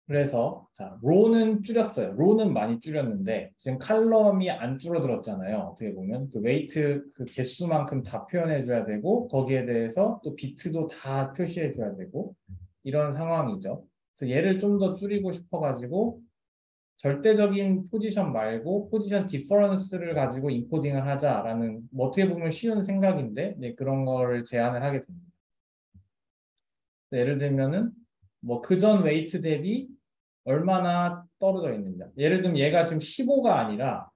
Speaker 1: 그래서 자, 로는 줄였어요. 로는 많이 줄였는데 지금 칼럼이 안 줄어들었잖아요. 어떻게 보면 그 웨이트 그 개수만큼 다 표현해 줘야 되고 거기에 대해서 또 비트도 다 표시해 줘야 되고 이런 상황이죠. 그래서 얘를 좀 더 줄이고 싶어 가지고 절대적인 포지션 말고 포지션 디퍼런스를 가지고 인코딩을 하자라는 뭐 어떻게 보면 쉬운 생각인데 네, 그런 거를 제안을 하게 됩니다. 예를 들면은 뭐 그전 웨이트 대비 얼마나 떨어져 있느냐. 예를 들면 얘가 지금 15가 아니라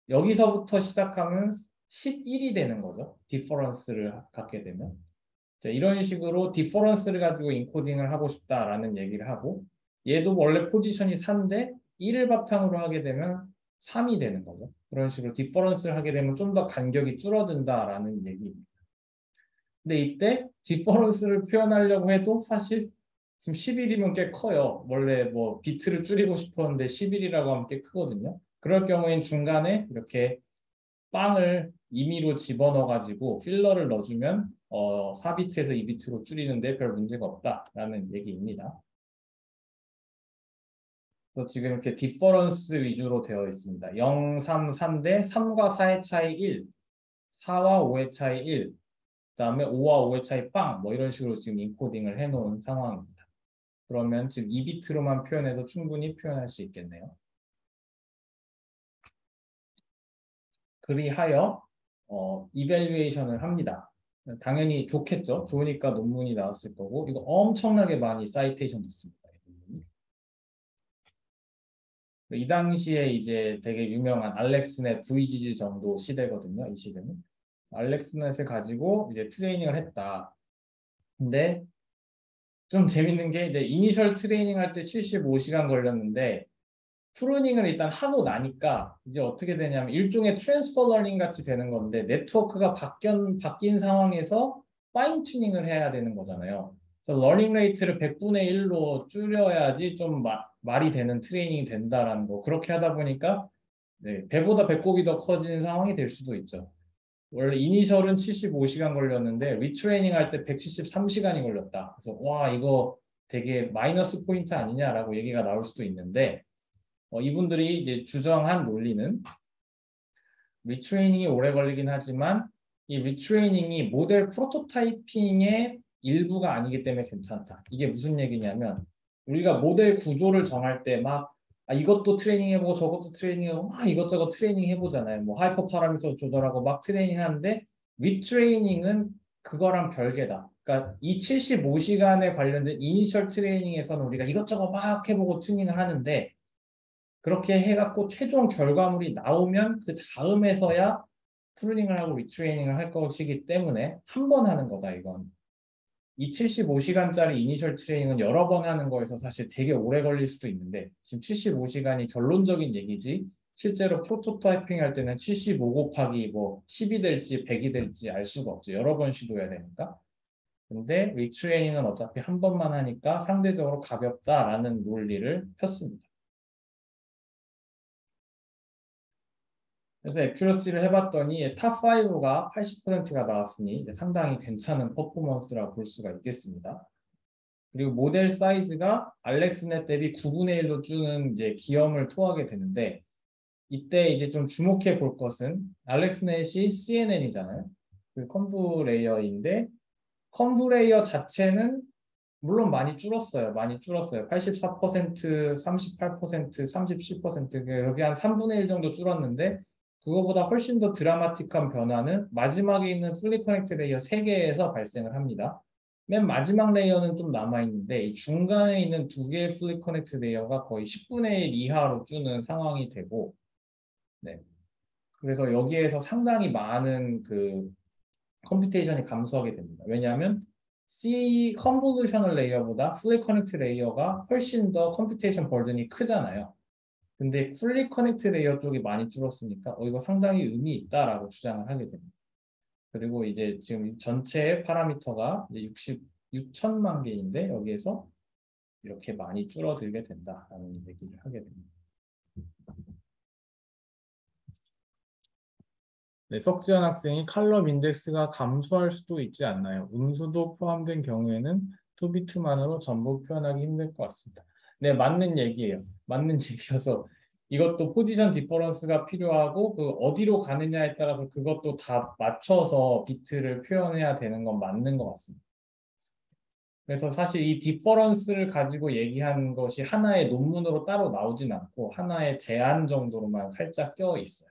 Speaker 1: 여기서부터 시작하면 11이 되는 거죠. 디퍼런스를 갖게 되면. 자, 이런 식으로 디퍼런스를 가지고 인코딩을 하고 싶다라는 얘기를 하고 얘도 원래 포지션이 3인데 1을 바탕으로 하게 되면 3이 되는 거죠. 그런 식으로 디퍼런스를 하게 되면 좀 더 간격이 줄어든다라는 얘기입니다. 근데 이때 디퍼런스를 표현하려고 해도 사실 지금 11이면 꽤 커요. 원래 뭐 비트를 줄이고 싶었는데 11이라고 하면 꽤 크거든요. 그럴 경우엔 중간에 이렇게 빵을 임의로 집어넣어 가지고 필러를 넣어주면 4비트에서 2비트로 줄이는데 별 문제가 없다라는 얘기입니다. 그래서 지금 이렇게 디퍼런스 위주로 되어 있습니다. 0, 3, 3대 3과 4의 차이 1, 4와 5의 차이 1, 그다음에 5와 5의 차이 빵, 뭐 이런 식으로 지금 인코딩을 해놓은 상황입니다. 그러면 지금 2비트로만 표현해도 충분히 표현할 수 있겠네요. 그리하여 이밸류에이션을 합니다. 당연히 좋겠죠. 좋으니까 논문이 나왔을 거고 이거 엄청나게 많이 사이테이션 됐습니다. 이 당시에 이제 되게 유명한 알렉스넷 VGG 정도 시대거든요. 이 시대는. 알렉스넷을 가지고 이제 트레이닝을 했다. 근데 좀 재밌는 게 이제 이니셜 트레이닝 할 때 75시간 걸렸는데 프루닝을 일단 하고 나니까 이제 어떻게 되냐면 일종의 트랜스퍼 러닝 같이 되는 건데 네트워크가 바뀐 상황에서 파인 튜닝을 해야 되는 거잖아요. 그래서 러닝 레이트를 100분의 1로 줄여야지 좀 말이 되는 트레이닝이 된다라는 거. 그렇게 하다 보니까 네, 배보다 배꼽이 더 커지는 상황이 될 수도 있죠. 원래 이니셜은 75시간 걸렸는데 리트레이닝 할 때 173시간이 걸렸다. 그래서 와 이거 되게 마이너스 포인트 아니냐라고 얘기가 나올 수도 있는데 이분들이 이제 주장한 논리는 리트레이닝이 오래 걸리긴 하지만 이 리트레이닝이 모델 프로토타이핑의 일부가 아니기 때문에 괜찮다. 이게 무슨 얘기냐면 우리가 모델 구조를 정할 때 막 이것도 트레이닝 해보고 저것도 트레이닝 해보고 막 이것저것 트레이닝 해보잖아요. 뭐 하이퍼 파라미터 조절하고 막 트레이닝 하는데 리트레이닝은 그거랑 별개다. 그러니까 이 75시간에 관련된 이니셜 트레이닝에서는 우리가 이것저것 막 해보고 튜닝을 하는데 그렇게 해갖고 최종 결과물이 나오면 그 다음에서야 프루닝을 하고 리트레이닝을 할 것이기 때문에 한 번 하는 거다 이건. 이 75시간짜리 이니셜 트레이닝은 여러 번 하는 거에서 사실 되게 오래 걸릴 수도 있는데 지금 75시간이 결론적인 얘기지 실제로 프로토타이핑 할 때는 75 곱하기 뭐 10이 될지 100이 될지 알 수가 없죠. 여러 번 시도해야 되니까. 근데 리트레이닝은 어차피 한 번만 하니까 상대적으로 가볍다라는 논리를 폈습니다. 그래서 액큐러시를 해봤더니 탑 5가 80%가 나왔으니 상당히 괜찮은 퍼포먼스라고 볼 수가 있겠습니다. 그리고 모델 사이즈가 알렉스넷 대비 9분의 1로 주는 이제 기염을 토하게 되는데 이때 이제 좀 주목해 볼 것은 알렉스넷이 CNN이잖아요. 그 컨브 레이어인데 컨브 레이어 자체는 물론 많이 줄었어요. 많이 줄었어요. 84%, 38%, 37% 여기 한 3분의 1 정도 줄었는데 그거보다 훨씬 더 드라마틱한 변화는 마지막에 있는 풀리 커넥트 레이어 3개에서 발생을 합니다. 맨 마지막 레이어는 좀 남아있는데 이 중간에 있는 2개의 풀리 커넥트 레이어가 거의 10분의 1 이하로 주는 상황이 되고 네. 그래서 여기에서 상당히 많은 그 컴퓨테이션이 감소하게 됩니다. 왜냐하면 C 컨볼루셔널 레이어보다 풀리 커넥트 레이어가 훨씬 더 컴퓨테이션 버든이 크잖아요. 근데 풀리 커넥트 레이어 쪽이 많이 줄었으니까 이거 상당히 의미 있다라고 주장을 하게 됩니다. 그리고 이제 지금 전체 파라미터가 6천만 개인데 여기에서 이렇게 많이 줄어들게 된다라는 얘기를 하게 됩니다. 네, 석지현 학생이 컬럼 인덱스가 감소할 수도 있지 않나요? 음수도 포함된 경우에는 투비트만으로 전부 표현하기 힘들 것 같습니다. 네, 맞는 얘기예요. 맞는 얘기여서 이것도 포지션 디퍼런스가 필요하고 그 어디로 가느냐에 따라서 그것도 다 맞춰서 비트를 표현해야 되는 건 맞는 것 같습니다. 그래서 사실 이 디퍼런스를 가지고 얘기한 것이 하나의 논문으로 따로 나오진 않고 하나의 제안 정도로만 살짝 껴 있어요.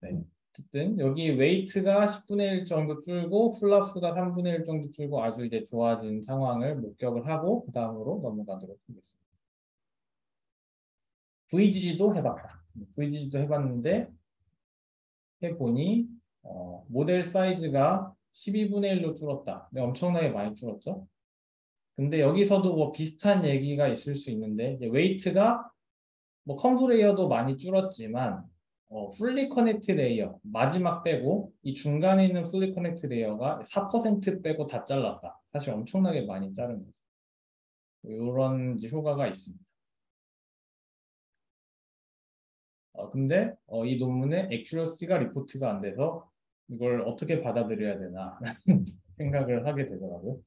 Speaker 1: 네. 어쨌든 여기 웨이트가 10분의 1 정도 줄고 플러스가 3분의 1 정도 줄고 아주 이제 좋아진 상황을 목격을 하고 그 다음으로 넘어가도록 하겠습니다. VGG도 해봤다. VGG도 해봤는데 해보니 모델 사이즈가 12분의 1로 줄었다. 네, 엄청나게 많이 줄었죠. 근데 여기서도 뭐 비슷한 얘기가 있을 수 있는데 이제 웨이트가 뭐 컨브레이어도 많이 줄었지만 풀리 커넥트 레이어 마지막 빼고 이 중간에 있는 풀리 커넥트 레이어가 4% 빼고 다 잘랐다. 사실 엄청나게 많이 자른 거죠. 이런 효과가 있습니다. 근데 이 논문에 액큐러시가 리포트가 안 돼서 이걸 어떻게 받아들여야 되나 생각을 하게 되더라고요.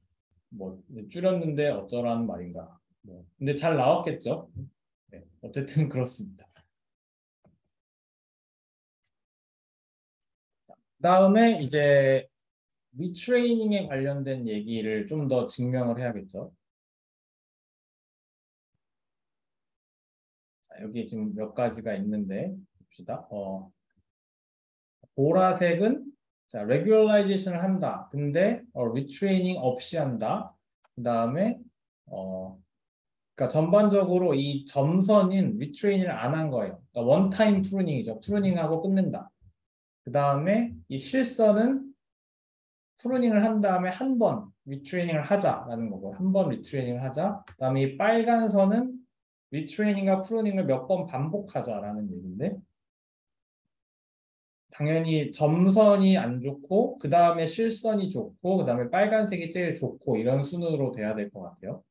Speaker 1: 뭐 줄였는데 어쩌라는 말인가. 근데 잘 나왔겠죠. 네, 어쨌든 그렇습니다. 그다음에 이제 리트레이닝에 관련된 얘기를 좀 더 증명을 해야겠죠. 여기 지금 몇 가지가 있는데 봅시다. 보라색은 자, 레귤라이제이션을 한다. 근데 리트레이닝 없이 한다. 그다음에 그러니까 전반적으로 이 점선인 리트레이닝을 안 한 거예요. 그러니까 원타임 프루닝이죠. 프루닝하고 끝낸다. 그다음에 이 실선은 프루닝을 한 다음에 한 번 리트레이닝을 하자라는 거고 한 번 리트레이닝을 하자. 그다음에 이 빨간 선은 리트레이닝과 프루닝을 몇 번 반복하자라는 얘기인데 당연히 점선이 안 좋고 그 다음에 실선이 좋고 그 다음에 빨간색이 제일 좋고 이런 순으로 돼야 될 것 같아요.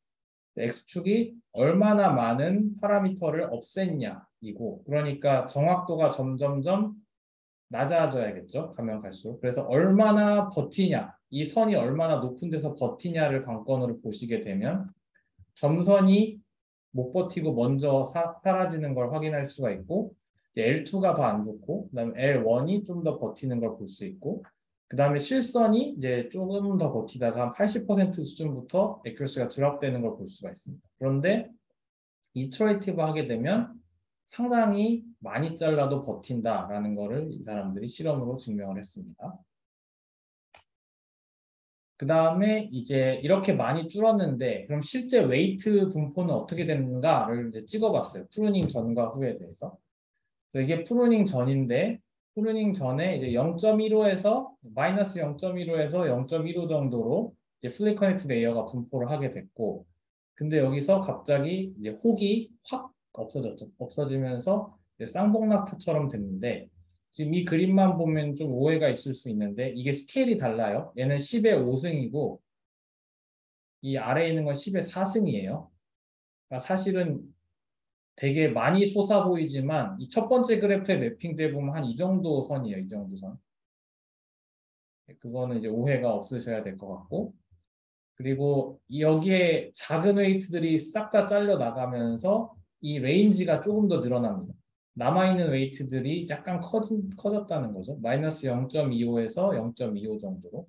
Speaker 1: X축이 얼마나 많은 파라미터를 없앴냐 이고 그러니까 정확도가 점점점 낮아져야겠죠. 가면 갈수록. 그래서 얼마나 버티냐 이 선이 얼마나 높은 데서 버티냐를 관건으로 보시게 되면 점선이 못 버티고 먼저 사라지는 걸 확인할 수가 있고, L2가 더 안 좋고, 그다음에 L1이 좀 더 버티는 걸 볼 수 있고, 그다음에 실선이 이제 조금 더 버티다가 한 80% 수준부터 액큐러시가 드랍되는 걸 볼 수가 있습니다. 그런데 이터레이티브 하게 되면 상당히 많이 잘라도 버틴다라는 거를 이 사람들이 실험으로 증명을 했습니다. 그 다음에 이제 이렇게 많이 줄었는데 그럼 실제 웨이트 분포는 어떻게 되는가를 이제 찍어봤어요. 프루닝 전과 후에 대해서. 그래서 이게 프루닝 전인데 프루닝 전에 이제 0.15에서 마이너스 0.15에서 0.15 정도로 이제 플리 커넥트 레이어가 분포를 하게 됐고, 근데 여기서 갑자기 이제 혹이 확 없어졌죠. 없어지면서 이제 쌍봉낙타처럼 됐는데, 지금 이 그림만 보면 좀 오해가 있을 수 있는데 이게 스케일이 달라요. 얘는 10의 5승이고 이 아래에 있는 건 10의 4승이에요. 그러니까 사실은 되게 많이 솟아 보이지만 이 첫 번째 그래프에 매핑돼 보면 한 이 정도 선이에요. 이 정도 선. 그거는 이제 오해가 없으셔야 될 것 같고, 그리고 여기에 작은 웨이트들이 싹 다 잘려 나가면서 이 레인지가 조금 더 늘어납니다. 남아있는 웨이트들이 약간 커졌다는 거죠. 마이너스 0.25에서 0.25 정도로.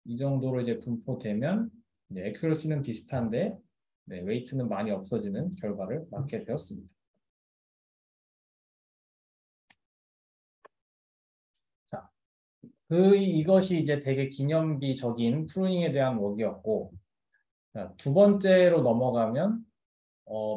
Speaker 1: 이 정도로 이제 분포되면 이제 액큐러시는 비슷한데 네, 웨이트는 많이 없어지는 결과를 낳게 되었습니다. 자, 이것이 이제 되게 기념비적인 프루닝에 대한 워크였고, 자, 두 번째로 넘어가면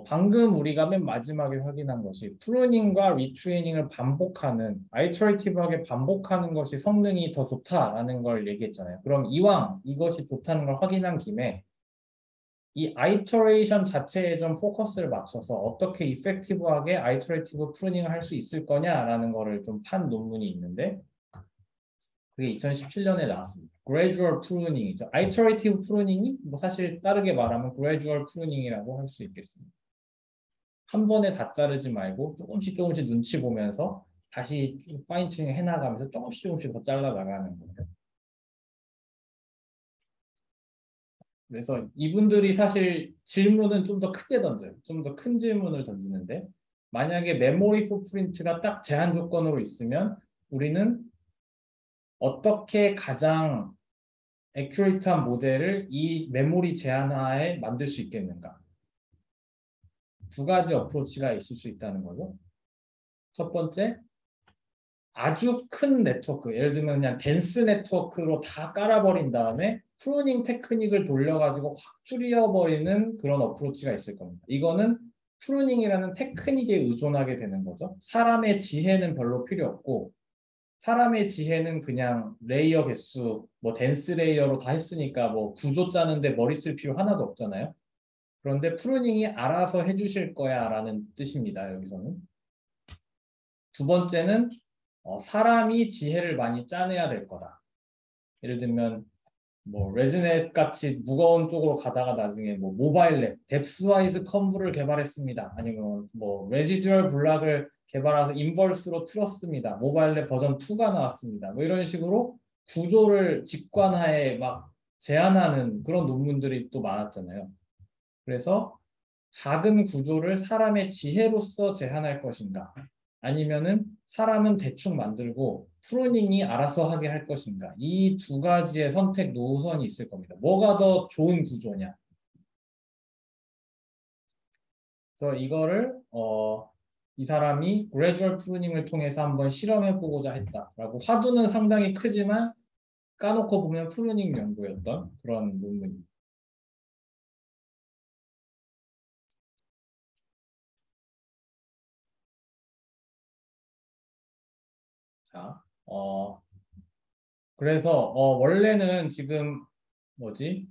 Speaker 1: 방금 우리가 맨 마지막에 확인한 것이 프루닝과 리트레이닝을 반복하는, 아이터레이티브하게 반복하는 것이 성능이 더 좋다라는 걸 얘기했잖아요. 그럼 이왕 이것이 좋다는 걸 확인한 김에 이 아이터레이션 자체에 좀 포커스를 맞춰서 어떻게 이펙티브하게 아이터레이티브 프루닝을 할 수 있을 거냐라는 거를 좀 판 논문이 있는데, 그게 2017년에 나왔습니다. gradual pruning이죠. iterative pruning이 뭐 사실 다르게 말하면 gradual pruning이라고 할 수 있겠습니다. 한 번에 다 자르지 말고 조금씩 조금씩 눈치 보면서 다시 파인 튜닝 해나가면서 조금씩 조금씩 더 잘라 나가는 거예요. 그래서 이분들이 사실 질문은 좀 더 크게 던져요. 좀 더 큰 질문을 던지는데, 만약에 메모리 풋프린트가 딱 제한 조건으로 있으면 우리는 어떻게 가장 애큐레이트한 모델을 이 메모리 제한 하에 만들 수 있겠는가? 두 가지 어프로치가 있을 수 있다는 거죠. 첫 번째, 아주 큰 네트워크, 예를 들면 그냥 덴스 네트워크로 다 깔아버린 다음에 프루닝 테크닉을 돌려가지고 확 줄여버리는 그런 어프로치가 있을 겁니다. 이거는 프루닝이라는 테크닉에 의존하게 되는 거죠. 사람의 지혜는 별로 필요 없고, 사람의 지혜는 그냥 레이어 개수, 뭐 덴스 레이어로 다 했으니까 뭐 구조 짜는데 머리 쓸 필요 하나도 없잖아요. 그런데 프루닝이 알아서 해주실 거야 라는 뜻입니다. 여기서는. 두 번째는 사람이 지혜를 많이 짜내야 될 거다. 예를 들면 뭐 레즈넷 같이 무거운 쪽으로 가다가 나중에 뭐 모바일 랩, 뎁스와이즈 컨브를 개발했습니다. 아니면 뭐 레지듀얼 블락을 개발해서 인버스로 틀었습니다. 모바일 랩 버전 2가 나왔습니다. 뭐 이런 식으로 구조를 직관하에 막 제안하는 그런 논문들이 또 많았잖아요. 그래서 작은 구조를 사람의 지혜로서 제한할 것인가, 아니면은 사람은 대충 만들고 프로닝이 알아서 하게 할 것인가, 이 두 가지의 선택 노선이 있을 겁니다. 뭐가 더 좋은 구조냐. 그래서 이거를 이 사람이 그래주얼 프루닝을 통해서 한번 실험해 보고자 했다라고, 화두는 상당히 크지만 까놓고 보면 프루닝 연구였던 그런 논문입니다. 자, 그래서 원래는 지금 뭐지?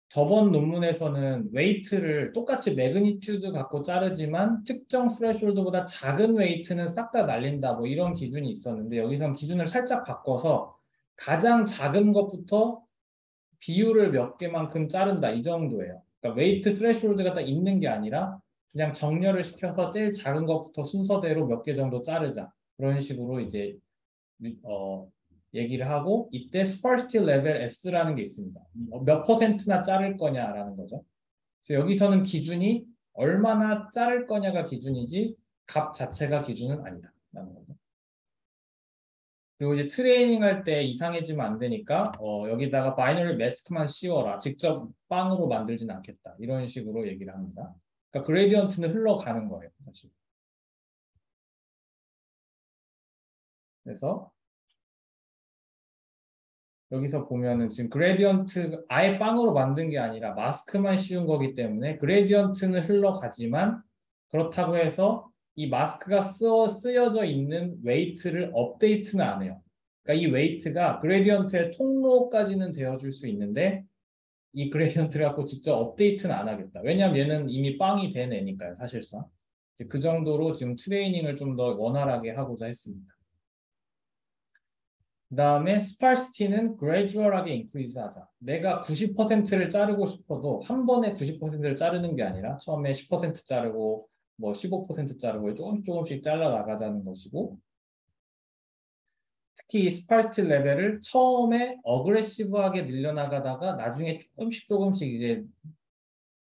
Speaker 1: 저번 논문에서는 웨이트를 똑같이 매그니튜드 갖고 자르지만 특정 스레숄드보다 작은 웨이트는 싹 다 날린다, 뭐 이런 기준이 있었는데, 여기선 기준을 살짝 바꿔서 가장 작은 것부터 비율을 몇 개만큼 자른다, 이 정도예요. 그러니까 웨이트 스레숄드가 딱 있는 게 아니라 그냥 정렬을 시켜서 제일 작은 것부터 순서대로 몇 개 정도 자르자, 그런 식으로 이제 얘기를 하고, 이때 스파르시티 레벨 S라는 게 있습니다. 몇 퍼센트나 자를 거냐라는 거죠. 그래서 여기서는 기준이 얼마나 자를 거냐가 기준이지 값 자체가 기준은 아니다. 라는 거죠. 그리고 이제 트레이닝 할 때 이상해지면 안 되니까 여기다가 바이너리 매스크만 씌워라. 직접 빵으로 만들진 않겠다. 이런 식으로 얘기를 합니다. 그러니까 그레디언트는 흘러가는 거예요. 사실. 그래서 여기서 보면은 지금 그레디언트 아예 빵으로 만든 게 아니라 마스크만 씌운 거기 때문에 그레디언트는 흘러가지만 그렇다고 해서 이 마스크가 쓰여져 있는 웨이트를 업데이트는 안 해요. 그러니까 이 웨이트가 그레디언트의 통로까지는 되어줄 수 있는데 이 그레디언트를 갖고 직접 업데이트는 안 하겠다. 왜냐하면 얘는 이미 빵이 된 애니까요. 사실상. 그 정도로 지금 트레이닝을 좀 더 원활하게 하고자 했습니다. 그 다음에 스파르시티는 gradual하게 increase 하자. 내가 90%를 자르고 싶어도 한 번에 90%를 자르는 게 아니라 처음에 10% 자르고 뭐 15% 자르고 조금씩 잘라 나가자는 것이고 특히 이 스파르시티 레벨을 처음에 어그레시브하게 늘려나가다가 나중에 조금씩 이제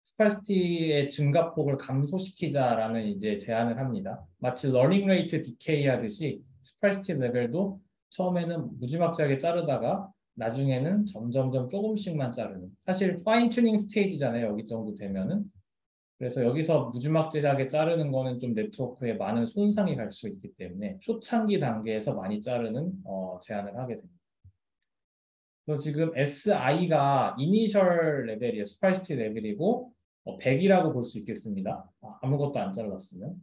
Speaker 1: 스파르시티의 증가폭을 감소시키자라는 이제 제안을 합니다. 마치 러닝 레이트 디케이 하듯이 스파르시티 레벨도 처음에는 무지막지하게 자르다가 나중에는 점점점 조금씩만 자르는. 사실 파인 튜닝 스테이지잖아요. 여기 정도 되면은. 그래서 여기서 무지막지하게 자르는 거는 좀 네트워크에 많은 손상이 갈 수 있기 때문에 초창기 단계에서 많이 자르는 제안을 하게 됩니다. 그래서 지금 SI가 이니셜 레벨이에요. 스파이시티 레벨이고 100이라고 볼 수 있겠습니다. 아무것도 안 잘랐으면.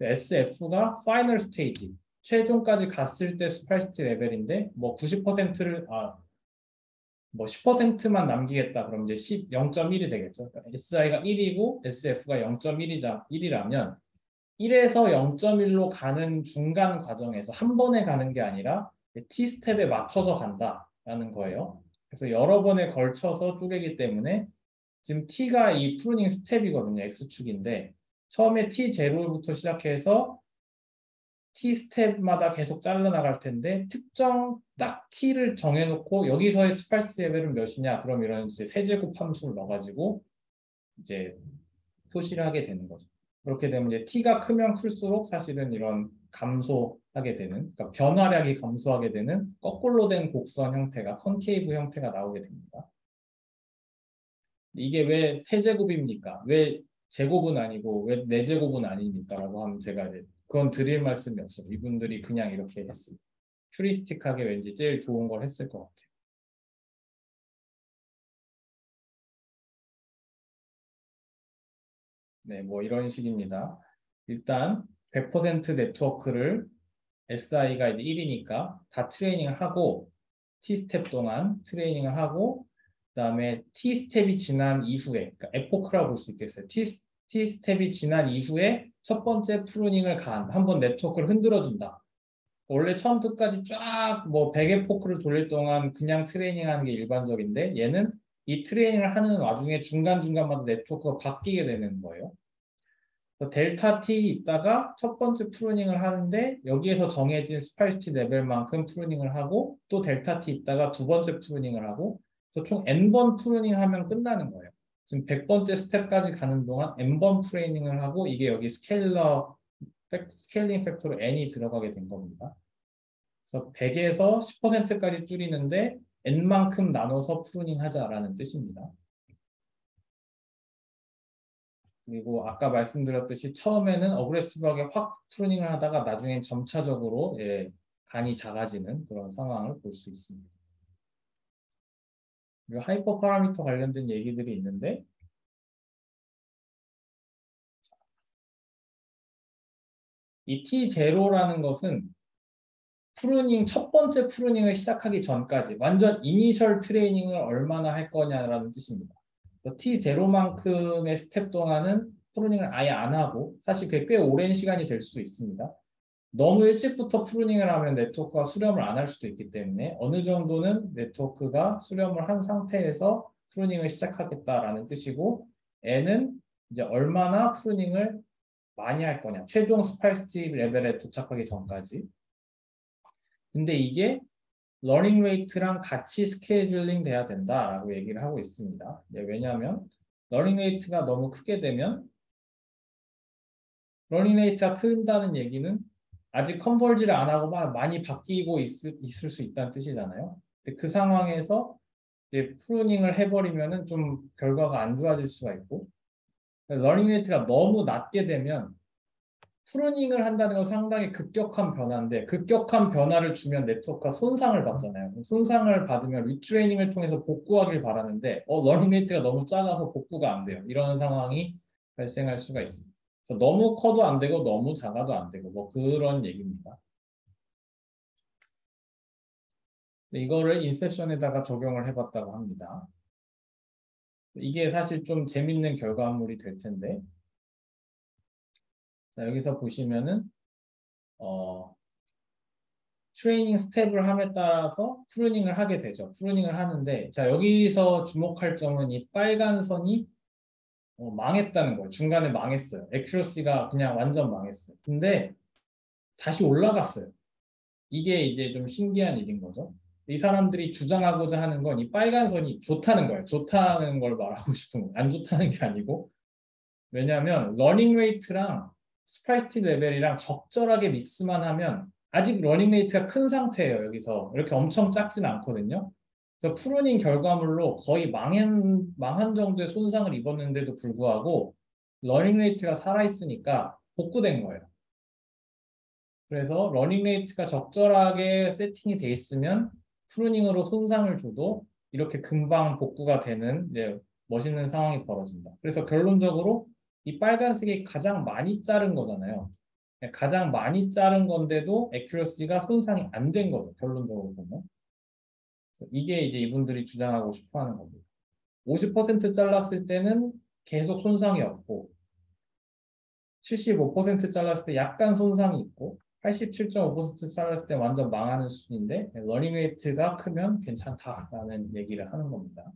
Speaker 1: SF가 파이널 스테이지. 최종까지 갔을 때 스파이시티 레벨인데 뭐 90%를 뭐 10%만 남기겠다. 그럼 이제 0.1이 되겠죠. 그러니까 SI가 1이고 SF가 0.1이라면 1에서 0.1로 가는 중간 과정에서 한 번에 가는 게 아니라 T스텝에 맞춰서 간다라는 거예요. 그래서 여러 번에 걸쳐서 쪼개기 때문에 지금 T가 이 프루닝 스텝이거든요. X축인데 처음에 T0부터 시작해서 T 스텝마다 계속 잘라나갈 텐데 특정 딱 T를 정해놓고 여기서의 스파이스 레벨은 몇이냐 그럼 이런 이제 세제곱 함수를 넣어가지고 이제 표시를 하게 되는 거죠. 그렇게 되면 이제 T가 크면 클수록 사실은 이런 감소하게 되는 그러니까 변화량이 감소하게 되는 거꾸로 된 곡선 형태가 컨케이브 형태가 나오게 됩니다. 이게 왜 세제곱입니까? 왜 제곱은 아니고 왜 네제곱은 아닙니까? 라고 하면 제가 그건 드릴 말씀이 없어요. 이분들이 그냥 이렇게 했어요. 퓨리스틱하게 왠지 제일 좋은 걸 했을 것 같아요. 네, 뭐 이런 식입니다. 일단 100% 네트워크를 SI가 이제 1이니까 다 트레이닝을 하고 T스텝 동안 트레이닝을 하고 그다음에 T스텝이 지난 이후에 그러니까 에포크라고 볼 수 있겠어요. T스텝이 지난 이후에 첫 번째 프루닝을 한번 네트워크를 흔들어준다. 원래 처음부터 끝까지 쫙 뭐 100의 포크를 돌릴 동안 그냥 트레이닝하는 게 일반적인데 얘는 이 트레이닝을 하는 와중에 중간중간마다 네트워크가 바뀌게 되는 거예요. 델타 T 있다가 첫 번째 프루닝을 하는데 여기에서 정해진 스파이시티 레벨만큼 프루닝을 하고 또 델타 T 있다가 두 번째 프루닝을 하고 그래서 총 N번 프루닝 하면 끝나는 거예요. 지금 100번째 스텝까지 가는 동안 N번 프루닝을 하고 이게 여기 스케일링 팩터로 N이 들어가게 된 겁니다. 그래서 100에서 10%까지 줄이는데 N만큼 나눠서 프루닝 하자라는 뜻입니다. 그리고 아까 말씀드렸듯이 처음에는 어그레시브하게 확 프루닝을 하다가 나중엔 점차적으로 간이 작아지는 그런 상황을 볼 수 있습니다. 그리고 하이퍼 파라미터 관련된 얘기들이 있는데 이 T0라는 것은 첫 번째 프루닝을 시작하기 전까지 완전 이니셜 트레이닝을 얼마나 할 거냐라는 뜻입니다. T0만큼의 스텝 동안은 프루닝을 아예 안 하고 사실 그게 꽤 오랜 시간이 될 수도 있습니다. 너무 일찍부터 프루닝을 하면 네트워크가 수렴을 안 할 수도 있기 때문에 어느 정도는 네트워크가 수렴을 한 상태에서 프루닝을 시작하겠다라는 뜻이고 N은 이제 얼마나 프루닝을 많이 할 거냐 최종 스파이시티 레벨에 도착하기 전까지 근데 이게 러닝 레이트랑 같이 스케줄링 돼야 된다라고 얘기를 하고 있습니다. 왜냐하면 러닝 레이트가 너무 크게 되면 러닝 레이트가 큰다는 얘기는 아직 컨버지를 안 하고 막 많이 바뀌고 있을 수 있다는 뜻이잖아요. 근데 그 상황에서 이제 프루닝을 해버리면은 좀 결과가 안 좋아질 수가 있고, 러닝 레이트가 너무 낮게 되면 프루닝을 한다는 건 상당히 급격한 변화인데, 급격한 변화를 주면 네트워크가 손상을 받잖아요. 손상을 받으면 리트레이닝을 통해서 복구하길 바라는데 러닝 레이트가 너무 작아서 복구가 안 돼요. 이런 상황이 발생할 수가 있습니다. 그래서 너무 커도 안 되고 너무 작아도 안 되고 뭐 그런 얘기입니다. 이거를 인셉션에다가 적용을 해봤다고 합니다. 이게 사실 좀 재밌는 결과물이 될 텐데, 자, 여기서 보시면은 트레이닝 스텝을 함에 따라서 프루닝을 하게 되죠. 프루닝을 하는데, 자, 여기서 주목할 점은 이 빨간 선이 망했다는 거예요. 중간에 망했어요. 액큐러시가 그냥 완전 망했어요. 근데 다시 올라갔어요. 이게 이제 좀 신기한 일인 거죠. 이 사람들이 주장하고자 하는 건 이 빨간 선이 좋다는 거예요. 좋다는 걸 말하고 싶은 거예요. 안 좋다는 게 아니고. 왜냐하면 러닝 레이트랑 스파이시티 레벨이랑 적절하게 믹스만 하면 아직 러닝 레이트가 큰 상태예요. 여기서 이렇게 엄청 작지는 않거든요. 그래서 프루닝 결과물로 거의 망한 정도의 손상을 입었는데도 불구하고 러닝 레이트가 살아있으니까 복구된 거예요. 그래서 러닝 레이트가 적절하게 세팅이 돼 있으면 프루닝으로 손상을 줘도 이렇게 금방 복구가 되는 멋있는 상황이 벌어진다. 그래서 결론적으로 이 빨간색이 가장 많이 자른 거잖아요. 가장 많이 자른 건데도 액큐러시가 손상이 안 된 거죠. 결론적으로 보면. 이게 이제 이분들이 주장하고 싶어 하는 겁니다. 50% 잘랐을 때는 계속 손상이 없고 75% 잘랐을 때 약간 손상이 있고 87.5% 잘랐을 때 완전 망하는 수준인데 러닝 레이트가 크면 괜찮다라는 얘기를 하는 겁니다.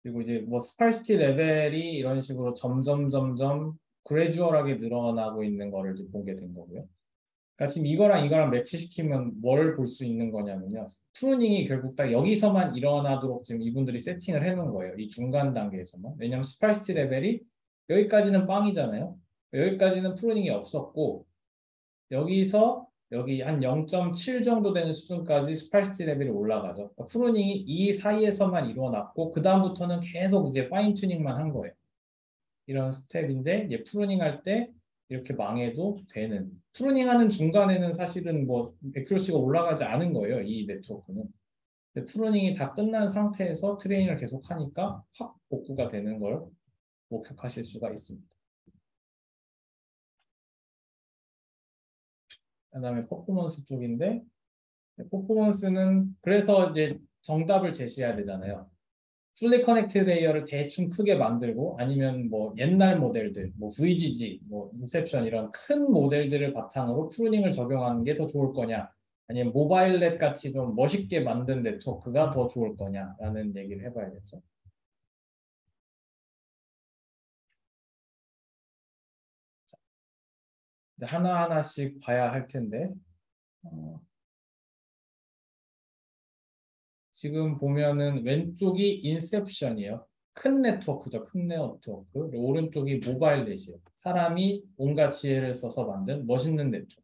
Speaker 1: 그리고 이제 뭐 스파이시티 레벨이 이런 식으로 점점 그래주얼하게 늘어나고 있는 거를 이제 보게 된 거고요. 그러니까 지금 이거랑 매치시키면 뭘 볼 수 있는 거냐면요. 프루닝이 결국 딱 여기서만 일어나도록 지금 이분들이 세팅을 해놓은 거예요. 이 중간 단계에서만. 왜냐하면 스파이시티 레벨이 여기까지는 빵이잖아요. 여기까지는 프루닝이 없었고 여기서 여기 한 0.7 정도 되는 수준까지 스파이시티 레벨이 올라가죠. 그러니까 프루닝이 이 사이에서만 일어났고 그 다음부터는 계속 이제 파인 튜닝만 한 거예요. 이런 스텝인데 이제 프루닝 할 때 이렇게 망해도 되는. 프루닝하는 중간에는 사실은 뭐 액큐러시가 올라가지 않은 거예요. 이 네트워크는. 근데 프루닝이 다 끝난 상태에서 트레이닝을 계속 하니까 확 복구가 되는 걸 목격하실 수가 있습니다. 그다음에 퍼포먼스 쪽인데 퍼포먼스는 그래서 이제 정답을 제시해야 되잖아요. 풀리 커넥트 레이어를 대충 크게 만들고 아니면 뭐 옛날 모델들, 뭐 VGG, 뭐 인셉션 이런 큰 모델들을 바탕으로 프루닝을 적용하는 게 더 좋을 거냐, 아니면 모바일넷 같이 좀 멋있게 만든 네트워크가 더 좋을 거냐라는 얘기를 해봐야겠죠. 이제 하나하나씩 봐야 할 텐데 어, 지금 보면은 왼쪽이 인셉션이에요. 큰 네트워크죠. 큰 네트워크. 그리고 오른쪽이 모바일넷이에요. 사람이 온갖 지혜를 써서 만든 멋있는 네트워크.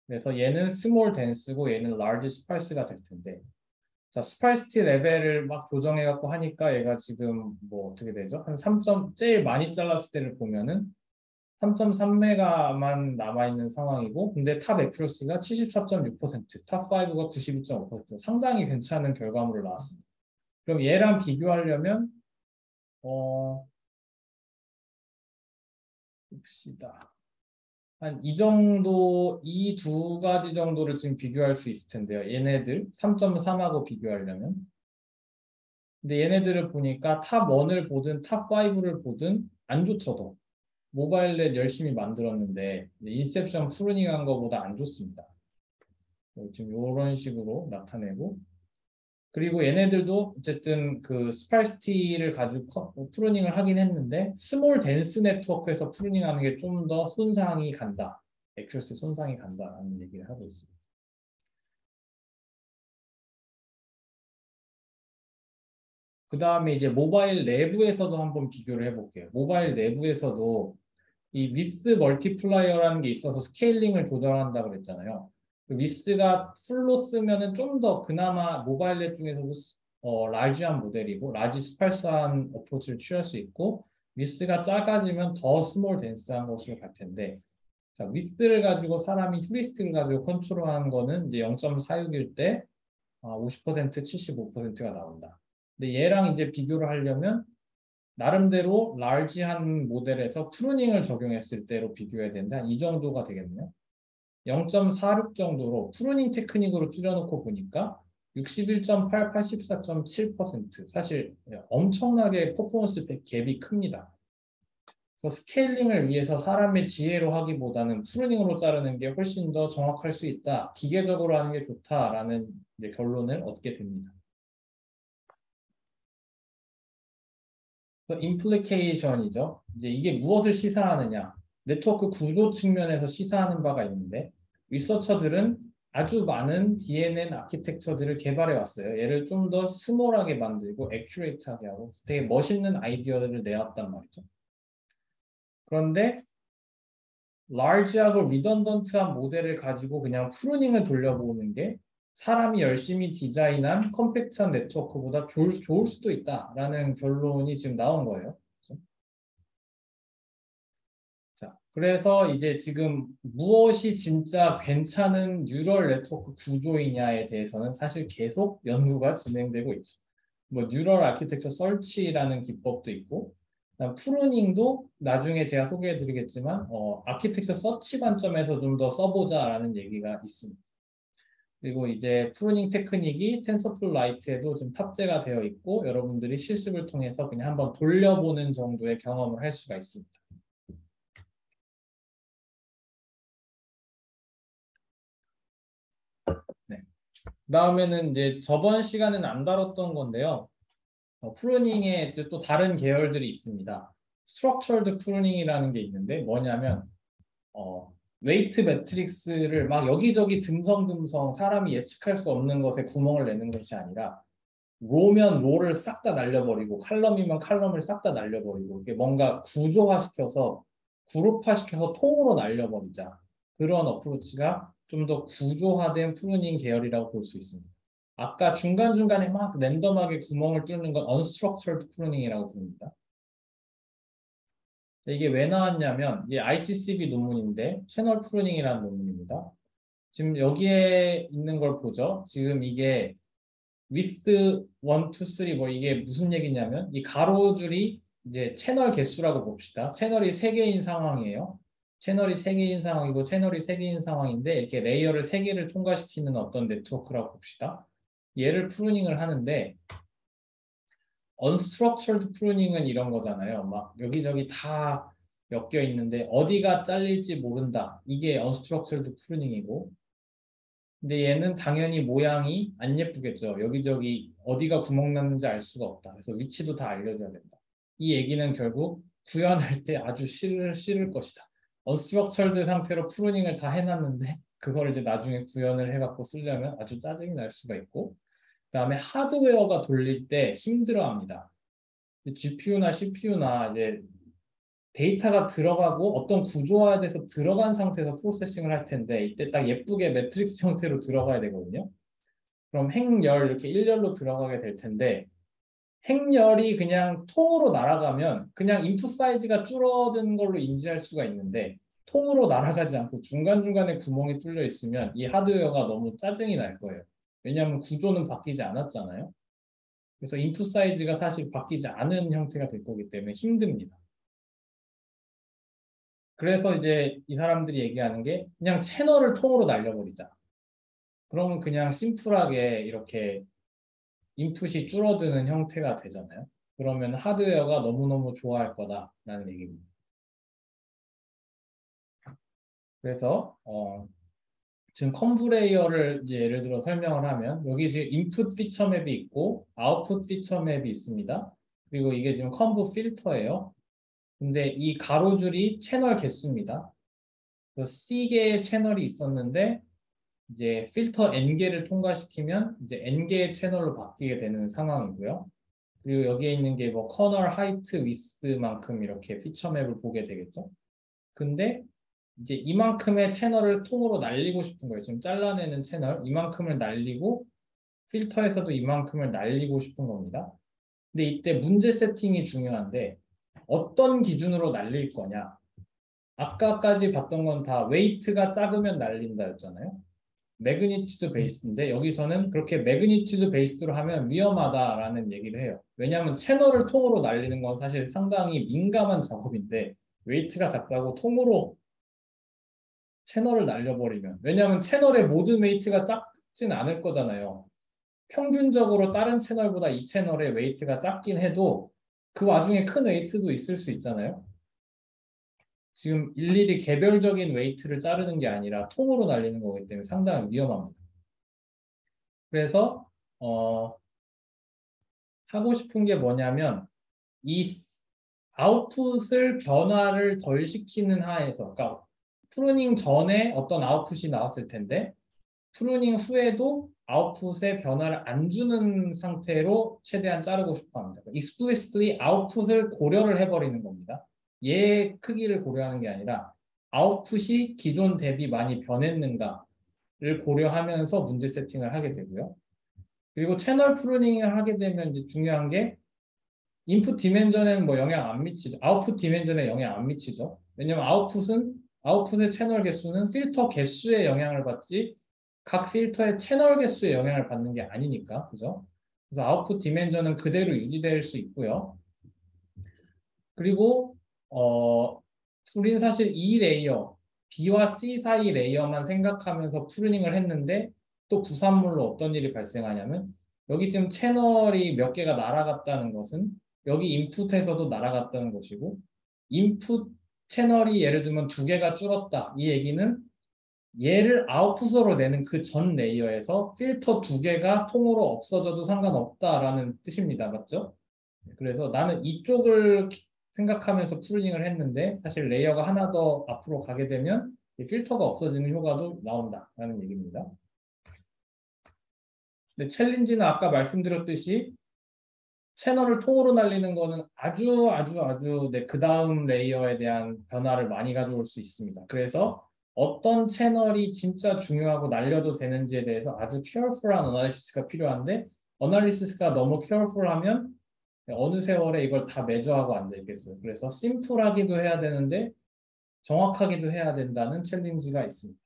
Speaker 1: 그래서 얘는 스몰 댄스고 얘는 라지 스파이스가 될 텐데 자 스파이시티 레벨을 막 조정해 갖고 하니까 얘가 지금 뭐 어떻게 되죠? 한 3점 제일 많이 잘랐을 때를 보면은 3.3메가만 남아있는 상황이고 근데 탑 액큐러시가 74.6%, 탑 5가 92.5% 상당히 괜찮은 결과물을 나왔습니다. 그럼 얘랑 비교하려면 어 봅시다. 한 이 정도, 이 두 가지 정도를 지금 비교할 수 있을 텐데요. 얘네들 3.3하고 비교하려면. 근데 얘네들을 보니까 탑 1을 보든 탑 5를 보든 안 좋죠, 더. 모바일넷 열심히 만들었는데 인셉션 프루닝한 거보다 안 좋습니다. 지금 이런 식으로 나타내고 그리고 얘네들도 어쨌든 그 스파이시티를 가지고 프루닝을 하긴 했는데 스몰 댄스 네트워크에서 프루닝하는 게 좀 더 손상이 간다. 액큐러시 손상이 간다라는 얘기를 하고 있습니다. 그 다음에 이제 모바일 내부에서도 한번 비교를 해볼게요. 모바일 내부에서도 이 위스 멀티플라이어라는 게 있어서 스케일링을 조절한다 그랬잖아요. 위스가 풀로 쓰면은 좀 더 그나마 모바일 앱 중에서도 라지한 모델이고 라지 스팔스한 어프로치를 취할 수 있고 위스가 작아지면 더 스몰 덴스한 것으로 갈 텐데 자, 위스를 가지고 사람이 휴리스틱을 가지고 컨트롤하는 거는 이제 0.46일 때 50%, 75%가 나온다. 근데 얘랑 이제 비교를 하려면 나름대로 large한 모델에서 프루닝을 적용했을 때로 비교해야 되는데 한 이 정도가 되겠네요. 0.46 정도로 프루닝 테크닉으로 줄여놓고 보니까 61.8, 84.7% 사실 엄청나게 퍼포먼스 갭이 큽니다. 그래서 스케일링을 위해서 사람의 지혜로 하기보다는 프루닝으로 자르는 게 훨씬 더 정확할 수 있다. 기계적으로 하는 게 좋다라는 이제 결론을 얻게 됩니다. 임플리케이션이죠. 이제 이게 무엇을 시사하느냐? 네트워크 구조 측면에서 시사하는 바가 있는데 리서처들은 아주 많은 DNN 아키텍처들을 개발해 왔어요. 얘를 좀 더 스몰하게 만들고 액큐레이트하게 하고 되게 멋있는 아이디어들을 내왔단 말이죠. 그런데 large하고 redundant한 모델을 가지고 그냥 프루닝을 돌려보는 게 사람이 열심히 디자인한 컴팩트한 네트워크보다 좋을 수도 있다라는 결론이 지금 나온 거예요. 그렇죠? 자, 그래서 이제 지금 무엇이 진짜 괜찮은 뉴럴 네트워크 구조이냐에 대해서는 사실 계속 연구가 진행되고 있죠. 뭐 뉴럴 아키텍처 설치라는 기법도 있고 프루닝도 나중에 제가 소개해드리겠지만 아키텍처 서치 관점에서 좀 더 써보자라는 얘기가 있습니다. 그리고 이제 프루닝 테크닉이 텐서플로 라이트에도 좀 탑재가 되어 있고 여러분들이 실습을 통해서 그냥 한번 돌려보는 정도의 경험을 할 수가 있습니다. 네. 그다음에는 이제 저번 시간에는 안 다뤘던 건데요. 프루닝에 또 다른 계열들이 있습니다. 스트럭처드 프루닝이라는 게 있는데 뭐냐면 웨이트 매트릭스를 막 여기저기 듬성듬성 사람이 예측할 수 없는 것에 구멍을 내는 것이 아니라 로면 로를 싹 다 날려버리고 칼럼이면 칼럼을 싹 다 날려버리고 이게 뭔가 구조화시켜서 그룹화시켜서 통으로 날려버리자. 그런 어프로치가 좀 더 구조화된 프루닝 계열이라고 볼 수 있습니다. 아까 중간중간에 막 랜덤하게 구멍을 뚫는 건 unstructured pruning이라고 부릅니다. 이게 왜 나왔냐면 이게 ICCB 논문인데 채널 프루닝이라는 논문입니다. 지금 여기에 있는 걸 보죠. 지금 이게 with 1, 2, 3 뭐 이게 무슨 얘기냐면 이 가로줄이 이제 채널 개수라고 봅시다. 채널이 3개인 상황이에요. 채널이 3개인 상황이고 채널이 3개인 상황인데 이렇게 레이어를 3개를 통과시키는 어떤 네트워크라고 봅시다. 얘를 프루닝을 하는데 unstructured pruning은 이런 거잖아요. 막 여기저기 다 엮여 있는데 어디가 잘릴지 모른다. 이게 unstructured pruning이고 근데 얘는 당연히 모양이 안 예쁘겠죠. 여기저기 어디가 구멍 났는지 알 수가 없다. 그래서 위치도 다 알려줘야 된다. 이 얘기는 결국 구현할 때 아주 싫을 것이다. 언스트럭처드 상태로 프루닝을 다 해놨는데 그걸 이제 나중에 구현을 해갖고 쓰려면 아주 짜증이 날 수가 있고 그다음에 하드웨어가 돌릴 때 힘들어합니다. GPU나 CPU나 이제 데이터가 들어가고 어떤 구조화돼서 들어간 상태에서 프로세싱을 할 텐데 이때 딱 예쁘게 매트릭스 형태로 들어가야 되거든요. 그럼 행열 이렇게 일렬로 들어가게 될 텐데 행열이 그냥 통으로 날아가면 그냥 인풋 사이즈가 줄어든 걸로 인지할 수가 있는데 통으로 날아가지 않고 중간중간에 구멍이 뚫려 있으면 이 하드웨어가 너무 짜증이 날 거예요. 왜냐하면 구조는 바뀌지 않았잖아요. 그래서 인풋 사이즈가 사실 바뀌지 않은 형태가 될 거기 때문에 힘듭니다. 그래서 이제 이 사람들이 얘기하는 게 그냥 채널을 통으로 날려버리자. 그러면 그냥 심플하게 이렇게 인풋이 줄어드는 형태가 되잖아요. 그러면 하드웨어가 너무너무 좋아할 거다라는 얘기입니다. 그래서 지금 컨브레이어를 이제 예를 들어 설명을 하면 여기 지금 인풋 피처 맵이 있고 아웃풋 피처 맵이 있습니다. 그리고 이게 지금 컨브 필터예요. 근데 이 가로줄이 채널 개수입니다. 그래서 C개의 채널이 있었는데 이제 필터 N개를 통과시키면 이제 N개의 채널로 바뀌게 되는 상황이고요. 그리고 여기에 있는 게 뭐 커널 하이트 위스만큼 이렇게 피처 맵을 보게 되겠죠. 근데 이제 이만큼의 채널을 통으로 날리고 싶은 거예요. 지금 잘라내는 채널 이만큼을 날리고 필터에서도 이만큼을 날리고 싶은 겁니다. 근데 이때 문제 세팅이 중요한데 어떤 기준으로 날릴 거냐. 아까까지 봤던 건 다 웨이트가 작으면 날린다였잖아요. 매그니튜드 베이스인데 여기서는 그렇게 매그니튜드 베이스로 하면 위험하다라는 얘기를 해요. 왜냐하면 채널을 통으로 날리는 건 사실 상당히 민감한 작업인데 웨이트가 작다고 통으로 채널을 날려버리면 왜냐하면 채널의 모든 웨이트가 작진 않을 거잖아요. 평균적으로 다른 채널보다 이 채널의 웨이트가 작긴 해도 그 와중에 큰 웨이트도 있을 수 있잖아요. 지금 일일이 개별적인 웨이트를 자르는 게 아니라 통으로 날리는 거기 때문에 상당히 위험합니다. 그래서 하고 싶은 게 뭐냐면 이 아웃풋을 변화를 덜 시키는 하에서 그러니까 프루닝 전에 어떤 아웃풋이 나왔을 텐데 프루닝 후에도 아웃풋에 변화를 안 주는 상태로 최대한 자르고 싶어 합니다. explicitly 아웃풋을 고려를 해버리는 겁니다. 얘 크기를 고려하는 게 아니라 아웃풋이 기존 대비 많이 변했는가를 고려하면서 문제 세팅을 하게 되고요. 그리고 채널 프루닝을 하게 되면 이제 중요한 게 인풋 디멘전에는 뭐 영향 안 미치죠. 아웃풋 디멘전에 영향 안 미치죠. 왜냐면 아웃풋의 채널 개수는 필터 개수에 영향을 받지 각 필터의 채널 개수에 영향을 받는 게 아니니까. 그죠? 그래서 아웃풋 디멘전은 그대로 유지될 수 있고요. 그리고 우린 사실 이 레이어 B와 C 사이 레이어만 생각하면서 프루닝을 했는데 또 부산물로 어떤 일이 발생하냐면 여기 지금 채널이 몇 개가 날아갔다는 것은 여기 인풋에서도 날아갔다는 것이고 인풋 채널이 예를 들면 2개가 줄었다. 이 얘기는 얘를 아웃풋으로 내는 그 전 레이어에서 필터 2개가 통으로 없어져도 상관없다라는 뜻입니다. 맞죠? 그래서 나는 이쪽을 생각하면서 프루닝을 했는데 사실 레이어가 하나 더 앞으로 가게 되면 필터가 없어지는 효과도 나온다라는 얘기입니다. 근데 챌린지는 아까 말씀드렸듯이 채널을 통으로 날리는 거는 아주 그 다음 레이어에 대한 변화를 많이 가져올 수 있습니다. 그래서 어떤 채널이 진짜 중요하고 날려도 되는지에 대해서 아주 케어풀한 어널리시스가 필요한데 어널리시스가 너무 케어풀하면 어느 세월에 이걸 다 매저하고 앉아 있겠어요. 그래서 심플하기도 해야 되는데 정확하기도 해야 된다는 챌린지가 있습니다.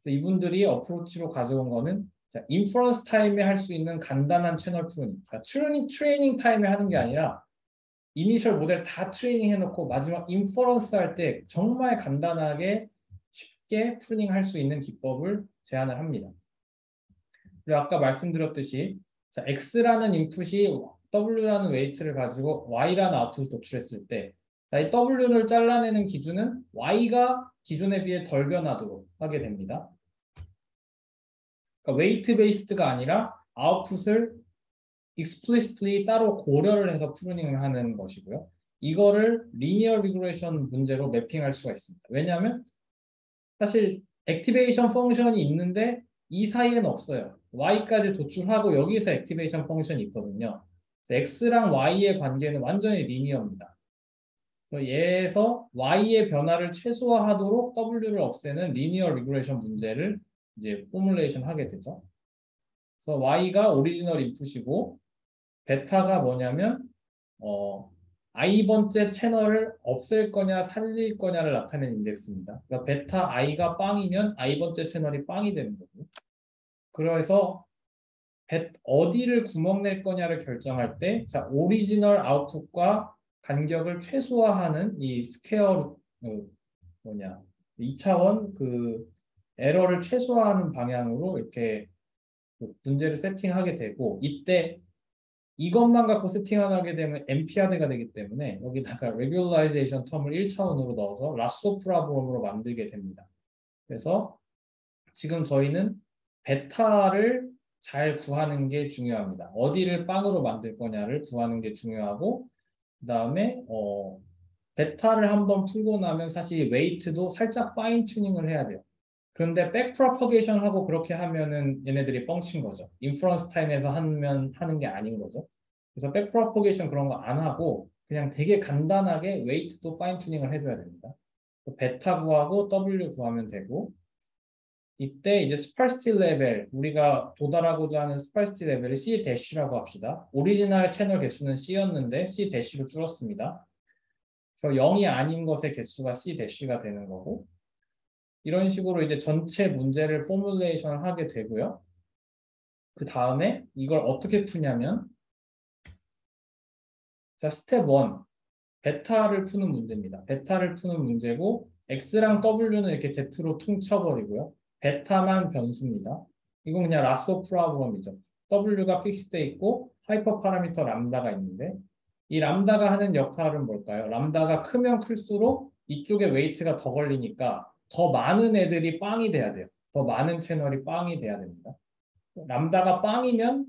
Speaker 1: 이분들이 어프로치로 가져온 거는 인퍼런스 타임에 할 수 있는 간단한 채널 프루닝. 그러니까 트레이닝 타임에 하는 게 아니라 이니셜 모델 다 트레이닝 해놓고 마지막 인퍼런스 할 때 정말 간단하게 쉽게 프루닝 할 수 있는 기법을 제안을 합니다. 그리고 아까 말씀드렸듯이 X라는 인풋이 W라는 웨이트를 가지고 Y라는 아웃풋을 도출했을 때 이 W를 잘라내는 기준은 Y가 기존에 비해 덜 변하도록 하게 됩니다. 그러니까 웨이트 베이스드가 아니라 아웃풋을 explicitly 따로 고려를 해서 프루닝을 하는 것이고요. 이거를 리니어 리그레이션 문제로 매핑할 수가 있습니다. 왜냐하면 사실 액티베이션 펑션이 있는데 이 사이에는 없어요. Y까지 도출하고 여기서 액티베이션 펑션이 있거든요. X랑 Y의 관계는 완전히 리니어입니다. 그래서 얘에서 Y의 변화를 최소화하도록 W를 없애는 리니어 리그레이션 문제를 이제 포뮬레이션 하게 되죠. 그래서 Y가 오리지널 인풋이고 베타가 뭐냐면 i번째 채널을 없앨 거냐 살릴 거냐를 나타내는 인덱스입니다. 그러니까 베타 i가 빵이면 i번째 채널이 빵이 되는 거고. 그래서 어디를 구멍 낼 거냐를 결정할 때 오리지널 아웃풋과 간격을 최소화하는 이 스퀘어 뭐냐 2차원 그 에러를 최소화하는 방향으로 이렇게 문제를 세팅하게 되고 이때 이것만 갖고 세팅하게 되면 NP-hard가 되기 때문에 여기다가 regularization 텀을 1차원으로 넣어서 라쏘 프로블럼으로 만들게 됩니다. 그래서 지금 저희는 베타를 잘 구하는 게 중요합니다. 어디를 빵으로 만들 거냐를 구하는 게 중요하고 그 다음에 베타를 한번 풀고 나면 사실 웨이트도 살짝 파인 튜닝을 해야 돼요. 그런데 백 프로퍼게이션 하고 그렇게 하면은 얘네들이 뻥친 거죠. 인프런스 타임에서 하는 게 아닌 거죠. 그래서 백프로포게이션 그런 거 안 하고 그냥 되게 간단하게 웨이트도 파인 튜닝을 해줘야 됩니다. 베타 구하고 W 구하면 되고 이때 이제 스파르시티 레벨 우리가 도달하고자 하는 스파르시티 레벨을 C-라고 합시다. 오리지널 채널 개수는 C였는데 C-로 줄었습니다. 그래서 0이 아닌 것의 개수가 C-가 되는 거고 이런 식으로 이제 전체 문제를 포뮬레이션을 하게 되고요. 그 다음에 이걸 어떻게 푸냐면 자 스텝 1 베타를 푸는 문제입니다. 베타를 푸는 문제고 X랑 W는 이렇게 Z로 퉁쳐버리고요. 베타만 변수입니다. 이건 그냥 라소 프로그램이죠. W가 픽스돼 있고 하이퍼 파라미터 람다가 있는데 이 람다가 하는 역할은 뭘까요? 람다가 크면 클수록 이쪽에 웨이트가 더 걸리니까 더 많은 애들이 빵이 돼야 돼요. 더 많은 채널이 빵이 돼야 됩니다. 람다가 빵이면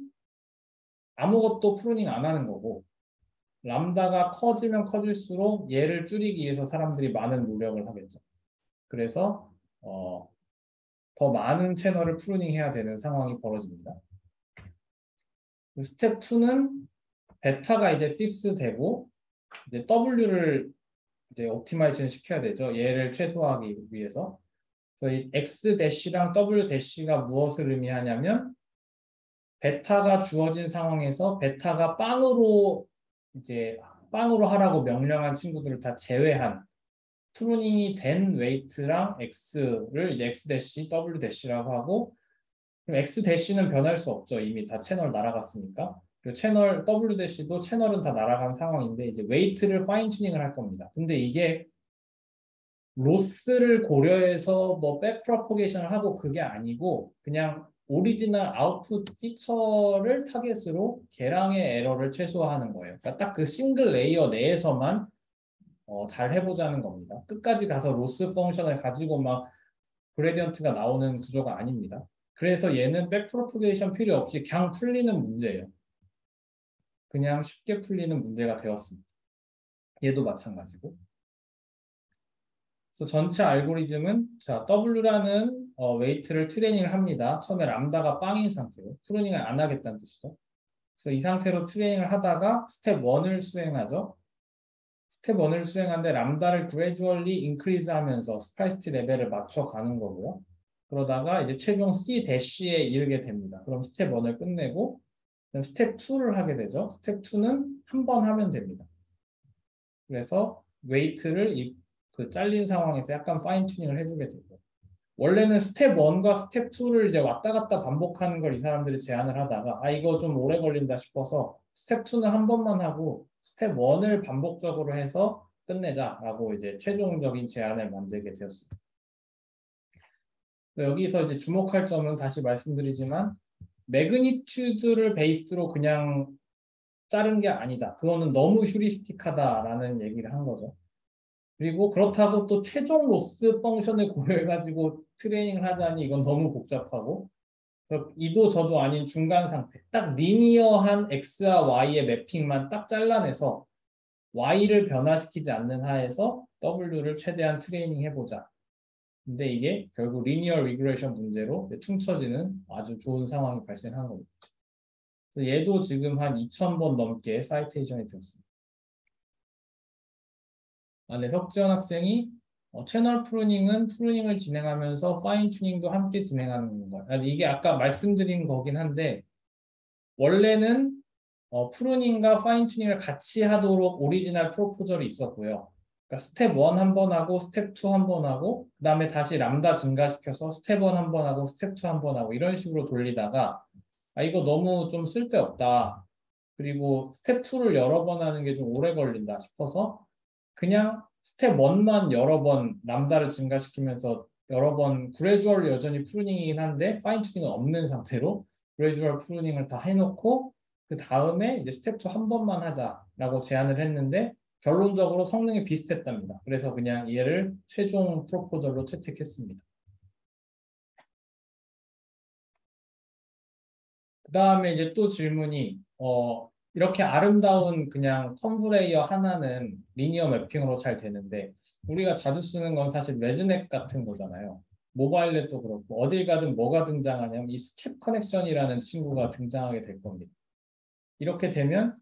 Speaker 1: 아무것도 프루닝 안 하는 거고 람다가 커지면 커질수록 얘를 줄이기 위해서 사람들이 많은 노력을 하겠죠. 그래서 더 많은 채널을 프루닝 해야 되는 상황이 벌어집니다. 스텝 2는 베타가 이제 픽스 되고 이제 W를 이제 옵티마이징 시켜야 되죠. 얘를 최소화하기 위해서. 그래서 이 X-랑 W-가 무엇을 의미하냐면 베타가 주어진 상황에서 베타가 빵으로 이제 빵으로 하라고 명령한 친구들을 다 제외한 프루닝이 된 웨이트랑 X를 이제 X-, W-라고 하고 그럼 X-는 변할 수 없죠. 이미 다 채널 날아갔으니까. 그리고 채널 W-도 채널은 다 날아간 상황인데 이제 웨이트를 파인 튜닝을 할 겁니다. 근데 이게 로스를 고려해서 뭐 백프로포게이션을 하고 그게 아니고 그냥 오리지널 아웃풋 피처를 타겟으로 계량의 에러를 최소화하는 거예요. 그러니까 딱 그 싱글 레이어 내에서만 잘 해보자는 겁니다. 끝까지 가서 로스 펑션을 가지고 막 그레디언트가 나오는 구조가 아닙니다. 그래서 얘는 백프로포게이션 필요 없이 그냥 풀리는 문제예요. 그냥 쉽게 풀리는 문제가 되었습니다. 얘도 마찬가지고. 그래서 전체 알고리즘은 자 W라는 웨이트를 트레이닝을 합니다. 처음에 람다가 빵인 상태로 프루닝을 안 하겠다는 뜻이죠. 그래서 이 상태로 트레이닝을 하다가 스텝 1을 수행하죠. 스텝 1을 수행하는데 람다를 gradually increase 하면서 스파이시티 레벨을 맞춰가는 거고요. 그러다가 이제 최종 C-에 이르게 됩니다. 그럼 스텝 1을 끝내고 스텝 2를 하게 되죠. 스텝 2는 한 번 하면 됩니다. 그래서 웨이트를 그 잘린 상황에서 약간 파인 튜닝을 해주게 되고 원래는 스텝 1과 스텝 2를 이제 왔다 갔다 반복하는 걸 이 사람들이 제안을 하다가 아 이거 좀 오래 걸린다 싶어서 스텝 2는 한 번만 하고 스텝 1을 반복적으로 해서 끝내자라고 이제 최종적인 제안을 만들게 되었습니다. 여기서 이제 주목할 점은 다시 말씀드리지만 매그니튜드를 베이스로 그냥 자른 게 아니다. 그거는 너무 휴리스틱하다라는 얘기를 한 거죠. 그리고 그렇다고 또 최종 로스 펑션을 고려해가지고 트레이닝을 하자니 이건 너무 복잡하고 이도 저도 아닌 중간 상태 딱 리니어한 X와 Y의 매핑만 딱 잘라내서 Y를 변화시키지 않는 하에서 W를 최대한 트레이닝 해보자. 근데 이게 결국 리니어 리그레이션 문제로 퉁쳐지는 아주 좋은 상황이 발생한 겁니다. 얘도 지금 한 2,000번 넘게 사이테이션이 되었습니다. 네, 석지원 학생이 채널 프루닝을 진행하면서 파인 튜닝도 함께 진행하는 거예요. 이게 아까 말씀드린 거긴 한데 원래는 프루닝과 파인 튜닝을 같이 하도록 오리지널 프로포절이 있었고요. 그러니까 스텝 1 한 번 하고 스텝 2 한 번 하고 그 다음에 다시 람다 증가시켜서 스텝 1 한 번 하고 스텝 2 한 번 하고 이런 식으로 돌리다가 이거 너무 좀 쓸데없다. 그리고 스텝 2를 여러 번 하는 게 좀 오래 걸린다 싶어서 그냥 스텝 1만 여러 번 람다를 증가시키면서 여러 번 그래주얼 여전히 프루닝이긴 한데 파인 튜닝은 없는 상태로 그래주얼 프루닝을 다 해놓고 그 다음에 이제 스텝 2 한 번만 하자라고 제안을 했는데 결론적으로 성능이 비슷했답니다. 그래서 그냥 얘를 최종 프로포절로 채택했습니다. 그 다음에 이제 또 질문이 이렇게 아름다운 그냥 컨브레이어 하나는 리니어 매핑으로 잘 되는데 우리가 자주 쓰는 건 사실 매즈넷 같은 거잖아요. 모바일넷도 그렇고 어딜 가든 뭐가 등장하냐면 이 스킵 커넥션이라는 친구가 등장하게 될 겁니다. 이렇게 되면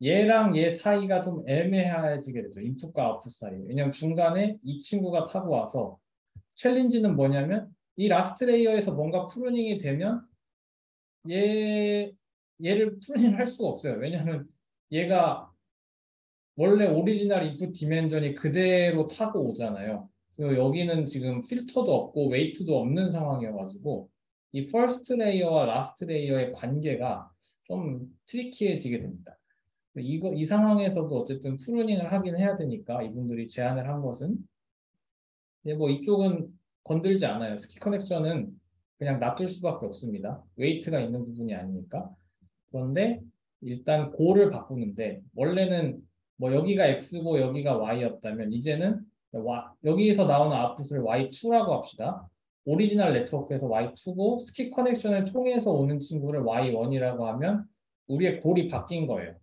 Speaker 1: 얘랑 얘 사이가 좀 애매해지게 되죠. 인풋과 아웃풋 사이. 왜냐면 중간에 이 친구가 타고 와서 챌린지는 뭐냐면 이 라스트 레이어에서 뭔가 프루닝이 되면 얘를 프루닝 할 수가 없어요. 왜냐하면 얘가 원래 오리지널 인풋 디멘전이 그대로 타고 오잖아요. 그래서 여기는 지금 필터도 없고 웨이트도 없는 상황이어가지고 이 퍼스트 레이어와 라스트 레이어의 관계가 좀 트리키해지게 됩니다. 이 상황에서도 어쨌든 프루닝을 하긴 해야 되니까 이분들이 제안을 한 것은 뭐 이쪽은 건들지 않아요. 스키 커넥션은 그냥 놔둘 수밖에 없습니다. 웨이트가 있는 부분이 아니니까. 그런데 일단 고를 바꾸는데 원래는 뭐 여기가 X고 여기가 Y였다면 이제는 여기에서 나오는 아웃풋을 Y2라고 합시다. 오리지널 네트워크에서 Y2고 스키 커넥션을 통해서 오는 친구를 Y1이라고 하면 우리의 골이 바뀐 거예요.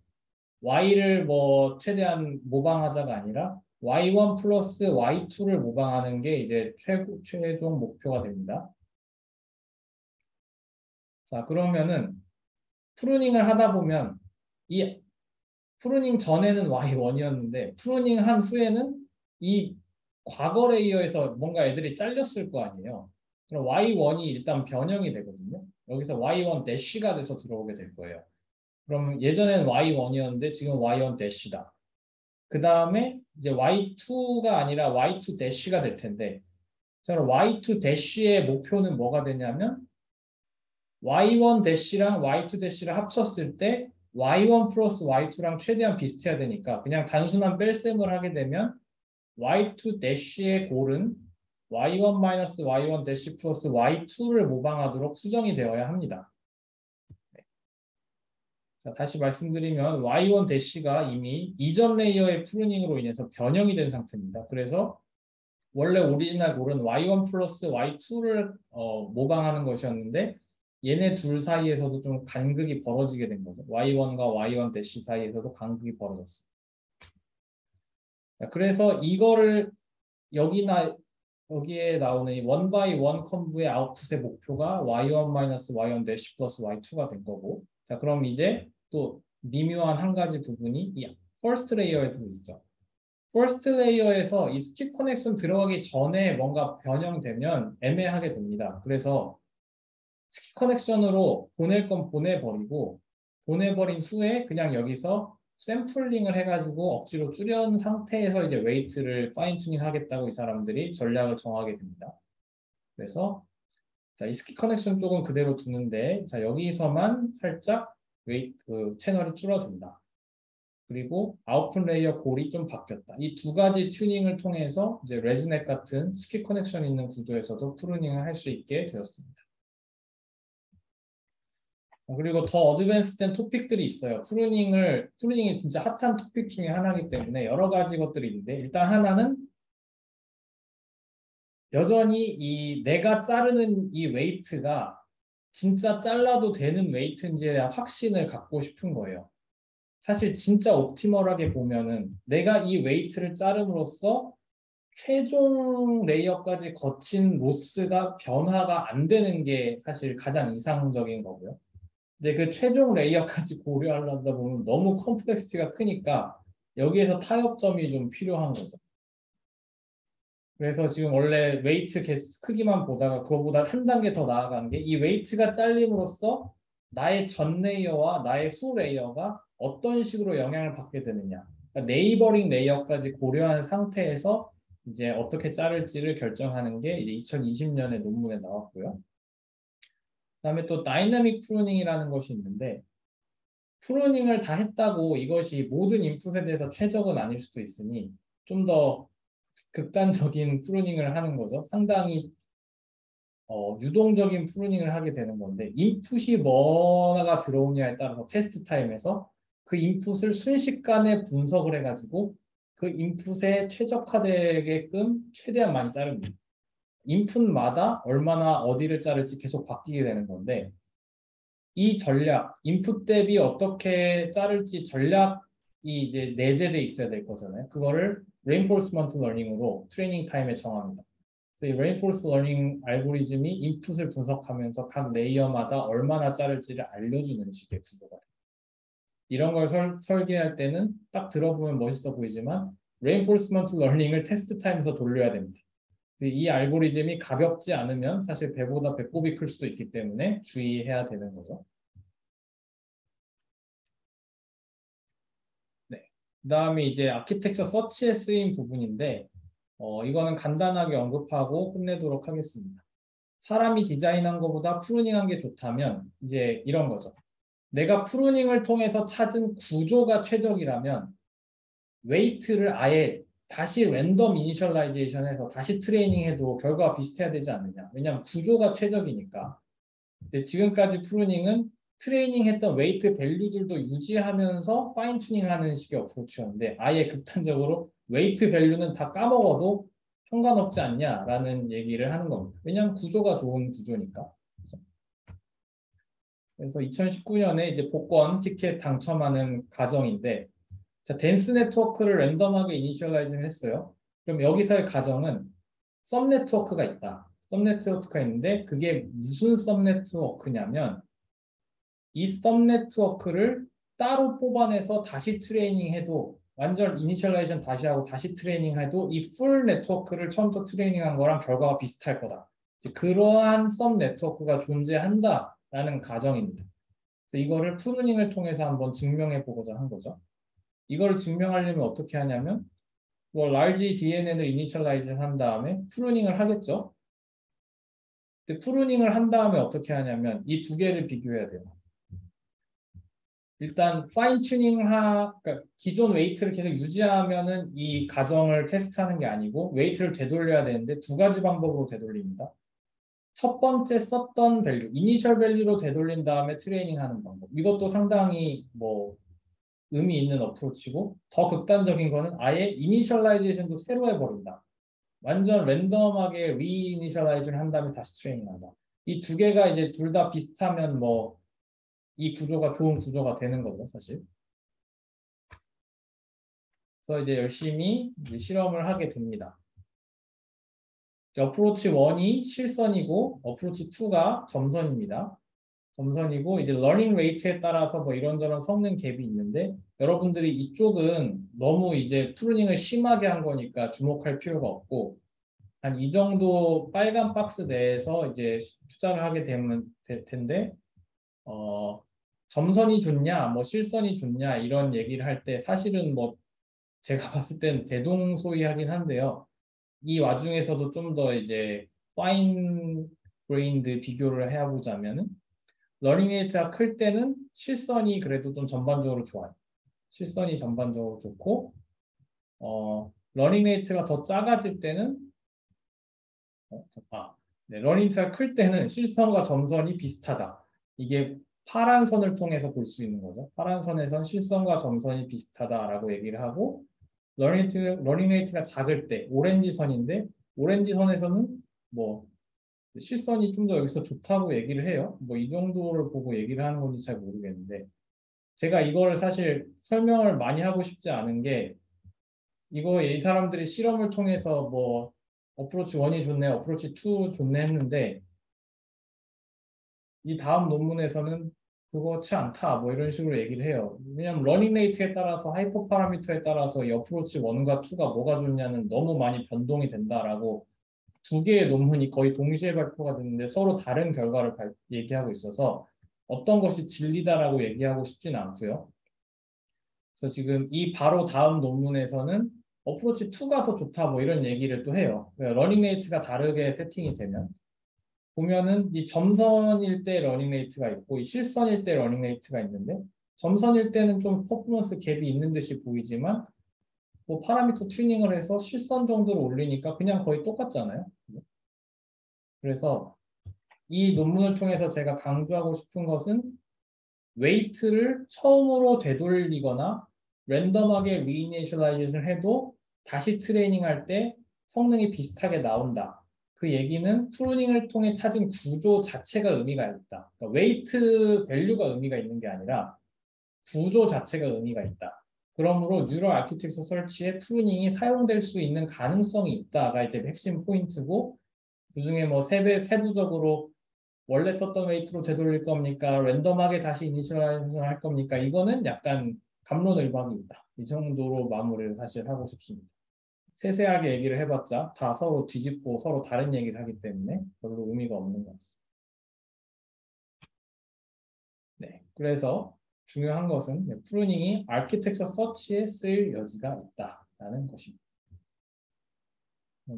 Speaker 1: Y를 뭐 최대한 모방하자가 아니라 Y1 플러스 Y2를 모방하는 게 이제 최종 목표가 됩니다. 자, 그러면은 프루닝을 하다 보면 이 프루닝 전에는 Y1이었는데 프루닝 한 후에는 이 과거 레이어에서 뭔가 애들이 잘렸을 거 아니에요. 그럼 Y1이 일단 변형이 되거든요. 여기서 Y1 대시가 돼서 들어오게 될 거예요. 그럼 예전엔 Y1이었는데 지금 Y1 대시다. 그 다음에 이제 Y2가 아니라 Y2 대시가 될 텐데 저는 Y2 대시의 목표는 뭐가 되냐면 Y1 대시랑 Y2 대시를 합쳤을 때 Y1 플러스 Y2랑 최대한 비슷해야 되니까 그냥 단순한 뺄셈을 하게 되면 Y2 대시의 골은 Y1 마이너스 Y1 대시 플러스 Y2를 모방하도록 수정이 되어야 합니다. 자, 다시 말씀드리면 Y1 대시가 이미 이전 레이어의 프루닝으로 인해서 변형이 된 상태입니다. 그래서 원래 오리지널 골은 Y1 플러스 Y2를 모방하는 것이었는데 얘네 둘 사이에서도 좀 간극이 벌어지게 된 거죠. Y1과 Y1 대시 사이에서도 간극이 벌어졌어요. 그래서 이거를 여기에 나오는 이 원 바이 원 컴브의 아웃풋의 목표가 Y1 마이너스 Y1 대시 플러스 Y2가 된 거고 자 그럼 이제 또 미묘한 한 가지 부분이 이 퍼스트 레이어에도 있죠. 퍼스트 레이어에서 이 스킵 커넥션 들어가기 전에 뭔가 변형되면 애매하게 됩니다. 그래서 스킵 커넥션으로 보낼 건 보내버리고 보내버린 후에 그냥 여기서 샘플링을 해가지고 억지로 줄여놓은 상태에서 이제 웨이트를 파인 튜닝 하겠다고 이 사람들이 전략을 정하게 됩니다. 그래서 자, 이 스킵 커넥션 쪽은 그대로 두는데 자, 여기서만 살짝 웨이트 채널이 줄어든다. 그리고 아웃풋 레이어 골이 좀 바뀌었다. 이 두 가지 튜닝을 통해서 이제 레즈넷 같은 스킵 커넥션 있는 구조에서도 프루닝을 할 수 있게 되었습니다. 그리고 더 어드밴스된 토픽들이 있어요. 프루닝이 진짜 핫한 토픽 중에 하나이기 때문에 여러 가지 것들이 있는데 일단 하나는 여전히 이 내가 자르는 이 웨이트가 진짜 잘라도 되는 웨이트인지에 대한 확신을 갖고 싶은 거예요. 사실 진짜 옵티멀하게 보면은 내가 이 웨이트를 자름으로써 최종 레이어까지 거친 로스가 변화가 안 되는 게 사실 가장 이상적인 거고요. 근데 그 최종 레이어까지 고려하려다 보면 너무 컴플렉시티가 크니까 여기에서 타협점이 좀 필요한 거죠. 그래서 지금 원래 웨이트 크기만 보다가 그거보다 한 단계 더 나아가는 게 이 웨이트가 잘림으로써 나의 전 레이어와 나의 후 레이어가 어떤 식으로 영향을 받게 되느냐. 그러니까 네이버링 레이어까지 고려한 상태에서 이제 어떻게 자를지를 결정하는 게 이제 2020년에 논문에 나왔고요. 그다음에 또 다이나믹 프루닝이라는 것이 있는데 프루닝을 다 했다고 이것이 모든 인풋에 대해서 최적은 아닐 수도 있으니 좀 더 극단적인 프루닝을 하는 거죠. 상당히 유동적인 프루닝을 하게 되는 건데 인풋이 뭐가 들어오냐에 따라서 테스트 타임에서 그 인풋을 순식간에 분석을 해가지고 그 인풋에 최적화되게끔 최대한 많이 자릅니다. 인풋마다 얼마나 어디를 자를지 계속 바뀌게 되는 건데 이 전략, 인풋 대비 어떻게 자를지 전략이 이제 내재돼 있어야 될 거잖아요. 그거를 reinforcement learning으로 트레이닝 타임에 정합니다. 이 reinforcement learning 알고리즘이 인풋을 분석하면서 각 레이어마다 얼마나 자를지를 알려주는 식의 구조가 됩니다. 이런 걸 설계할 때는 딱 들어보면 멋있어 보이지만 reinforcement learning을 테스트 타임에서 돌려야 됩니다. 이 알고리즘이 가볍지 않으면 사실 배보다 배꼽이 클 수도 있기 때문에 주의해야 되는 거죠. 네. 그다음에 이제 아키텍처 서치에 쓰인 부분인데 이거는 간단하게 언급하고 끝내도록 하겠습니다. 사람이 디자인한 것보다 프루닝한 게 좋다면 이제 이런 거죠. 내가 프루닝을 통해서 찾은 구조가 최적이라면 웨이트를 아예 다시 랜덤 이니셜라이제이션해서 다시 트레이닝해도 결과가 비슷해야 되지 않느냐. 왜냐하면 구조가 최적이니까. 근데 지금까지 프루닝은 트레이닝했던 웨이트 밸류들도 유지하면서 파인 튜닝하는 식의 어프로치였는데 아예 극단적으로 웨이트 밸류는 다 까먹어도 상관없지 않냐라는 얘기를 하는 겁니다. 왜냐하면 구조가 좋은 구조니까. 그래서 2019년에 이제 복권 티켓 당첨하는 과정인데 자, 댄스 네트워크를 랜덤하게 이니셜라이징 했어요. 그럼 여기서의 가정은 썸 네트워크가 있다. 썸 네트워크가 있는데 그게 무슨 썸 네트워크냐면 이 썸 네트워크를 따로 뽑아내서 다시 트레이닝해도 완전 이니셜라이제이션 다시 하고 다시 트레이닝해도 이 풀 네트워크를 처음부터 트레이닝한 거랑 결과가 비슷할 거다. 그러한 썸 네트워크가 존재한다라는 가정입니다. 그래서 이거를 프루닝을 통해서 한번 증명해 보고자 한 거죠. 이걸 증명하려면 어떻게 하냐면 뭐 large DNN을 이니셜라이즈 한 다음에 프루닝을 하겠죠. 근데 프루닝을 한 다음에 어떻게 하냐면 이 두 개를 비교해야 돼요. 일단 파인 그러니까 기존 웨이트를 계속 유지하면은 이 가정을 테스트하는 게 아니고 웨이트를 되돌려야 되는데 두 가지 방법으로 되돌립니다. 첫 번째 썼던 밸류, 이니셜 밸류로 되돌린 다음에 트레이닝하는 방법. 이것도 상당히 뭐 의미 있는 어프로치고 더 극단적인 거는 아예 이니셜라이제이션도 새로 해버린다. 완전 랜덤하게 리이니셜라이즈를 한 다음에 다시 트레이닝한다. 이 두 개가 이제 둘 다 비슷하면 뭐 이 구조가 좋은 구조가 되는 거죠, 사실. 그래서 이제 열심히 이제 실험을 하게 됩니다. 어프로치 1이 실선이고 어프로치 2가 점선입니다. 점선이고 이제 러닝 레이트에 따라서 뭐 이런저런 성능 갭이 있는데 여러분들이 이쪽은 너무 이제 프루닝을 심하게 한 거니까 주목할 필요가 없고 한 이 정도 빨간 박스 내에서 이제 투자를 하게 되면 될 텐데 점선이 좋냐 뭐 실선이 좋냐 이런 얘기를 할 때 사실은 뭐 제가 봤을 땐 대동소이하긴 한데요. 이 와중에서도 좀 더 이제 파인 그레인드 비교를 해보자면은 러닝 레이트가 클 때는 실선이 그래도 좀 전반적으로 좋아요. 실선이 전반적으로 좋고 러닝 레이트가 더 작아질 때는 네, 러닝 레이트가 클 때는 실선과 점선이 비슷하다. 이게 파란 선을 통해서 볼 수 있는 거죠. 파란 선에선 실선과 점선이 비슷하다라고 얘기를 하고 러닝 레이트가 작을 때 오렌지 선인데 오렌지 선에서는 뭐 실선이 좀 더 여기서 좋다고 얘기를 해요. 뭐 이 정도를 보고 얘기를 하는 건지 잘 모르겠는데 제가 이거를 사실 설명을 많이 하고 싶지 않은 게 이거 이 사람들이 실험을 통해서 뭐 어프로치 1이 좋네, 어프로치 2 좋네 했는데 이 다음 논문에서는 그렇지 않다 뭐 이런 식으로 얘기를 해요. 왜냐하면 러닝 레이트에 따라서 하이퍼 파라미터에 따라서 이 어프로치 1과 2가 뭐가 좋냐는 너무 많이 변동이 된다라고 두 개의 논문이 거의 동시에 발표가 됐는데 서로 다른 결과를 얘기하고 있어서 어떤 것이 진리다라고 얘기하고 싶지는 않고요. 그래서 지금 이 바로 다음 논문에서는 어프로치 2가 더 좋다 뭐 이런 얘기를 또 해요. 러닝 레이트가 다르게 세팅이 되면 보면은 이 점선일 때 러닝 레이트가 있고 이 실선일 때 러닝 레이트가 있는데 점선일 때는 좀 퍼포먼스 갭이 있는 듯이 보이지만 뭐 파라미터 튜닝을 해서 실선 정도로 올리니까 그냥 거의 똑같잖아요. 그래서 이 논문을 통해서 제가 강조하고 싶은 것은 웨이트를 처음으로 되돌리거나 랜덤하게 리이니셜라이제이션을 해도 다시 트레이닝할 때 성능이 비슷하게 나온다. 그 얘기는 프루닝을 통해 찾은 구조 자체가 의미가 있다. 그러니까 웨이트 밸류가 의미가 있는 게 아니라 구조 자체가 의미가 있다. 그러므로 뉴럴 아키텍처 설치에 프루닝이 사용될 수 있는 가능성이 있다가 이제 핵심 포인트고 그중에 뭐 세부적으로 원래 썼던 웨이트로 되돌릴 겁니까? 랜덤하게 다시 이니셜라이제이션 할 겁니까? 이거는 약간 갑론을박입니다. 이 정도로 마무리를 사실 하고 싶습니다. 세세하게 얘기를 해봤자 다 서로 뒤집고 서로 다른 얘기를 하기 때문에 별로 의미가 없는 것 같습니다. 네, 그래서 중요한 것은 프루닝이 아키텍처 서치에 쓰일 여지가 있다라는 것입니다.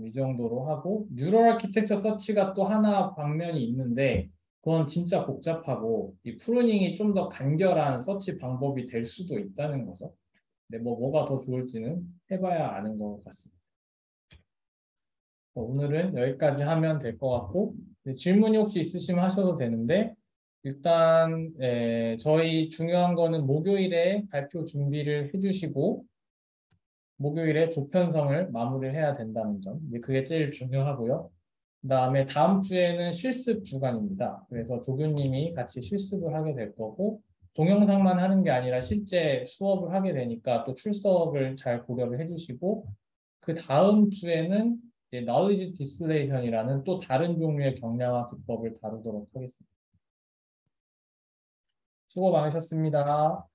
Speaker 1: 이 정도로 하고 뉴럴 아키텍처 서치가 또 하나 방면이 있는데 그건 진짜 복잡하고 이 프루닝이 좀 더 간결한 서치 방법이 될 수도 있다는 거죠. 근데 뭐가 더 좋을지는 해봐야 아는 것 같습니다. 오늘은 여기까지 하면 될 것 같고 질문이 혹시 있으시면 하셔도 되는데 일단 저희 중요한 거는 목요일에 발표 준비를 해주시고 목요일에 조편성을 마무리를 해야 된다는 점 그게 제일 중요하고요. 그 다음에 다음 주에는 실습 주간입니다. 그래서 조교님이 같이 실습을 하게 될 거고 동영상만 하는 게 아니라 실제 수업을 하게 되니까 또 출석을 잘 고려를 해주시고 그 다음 주에는 knowledge distllation이라는 또 다른 종류의 경량화 기법을 다루도록 하겠습니다. 수고 많으셨습니다.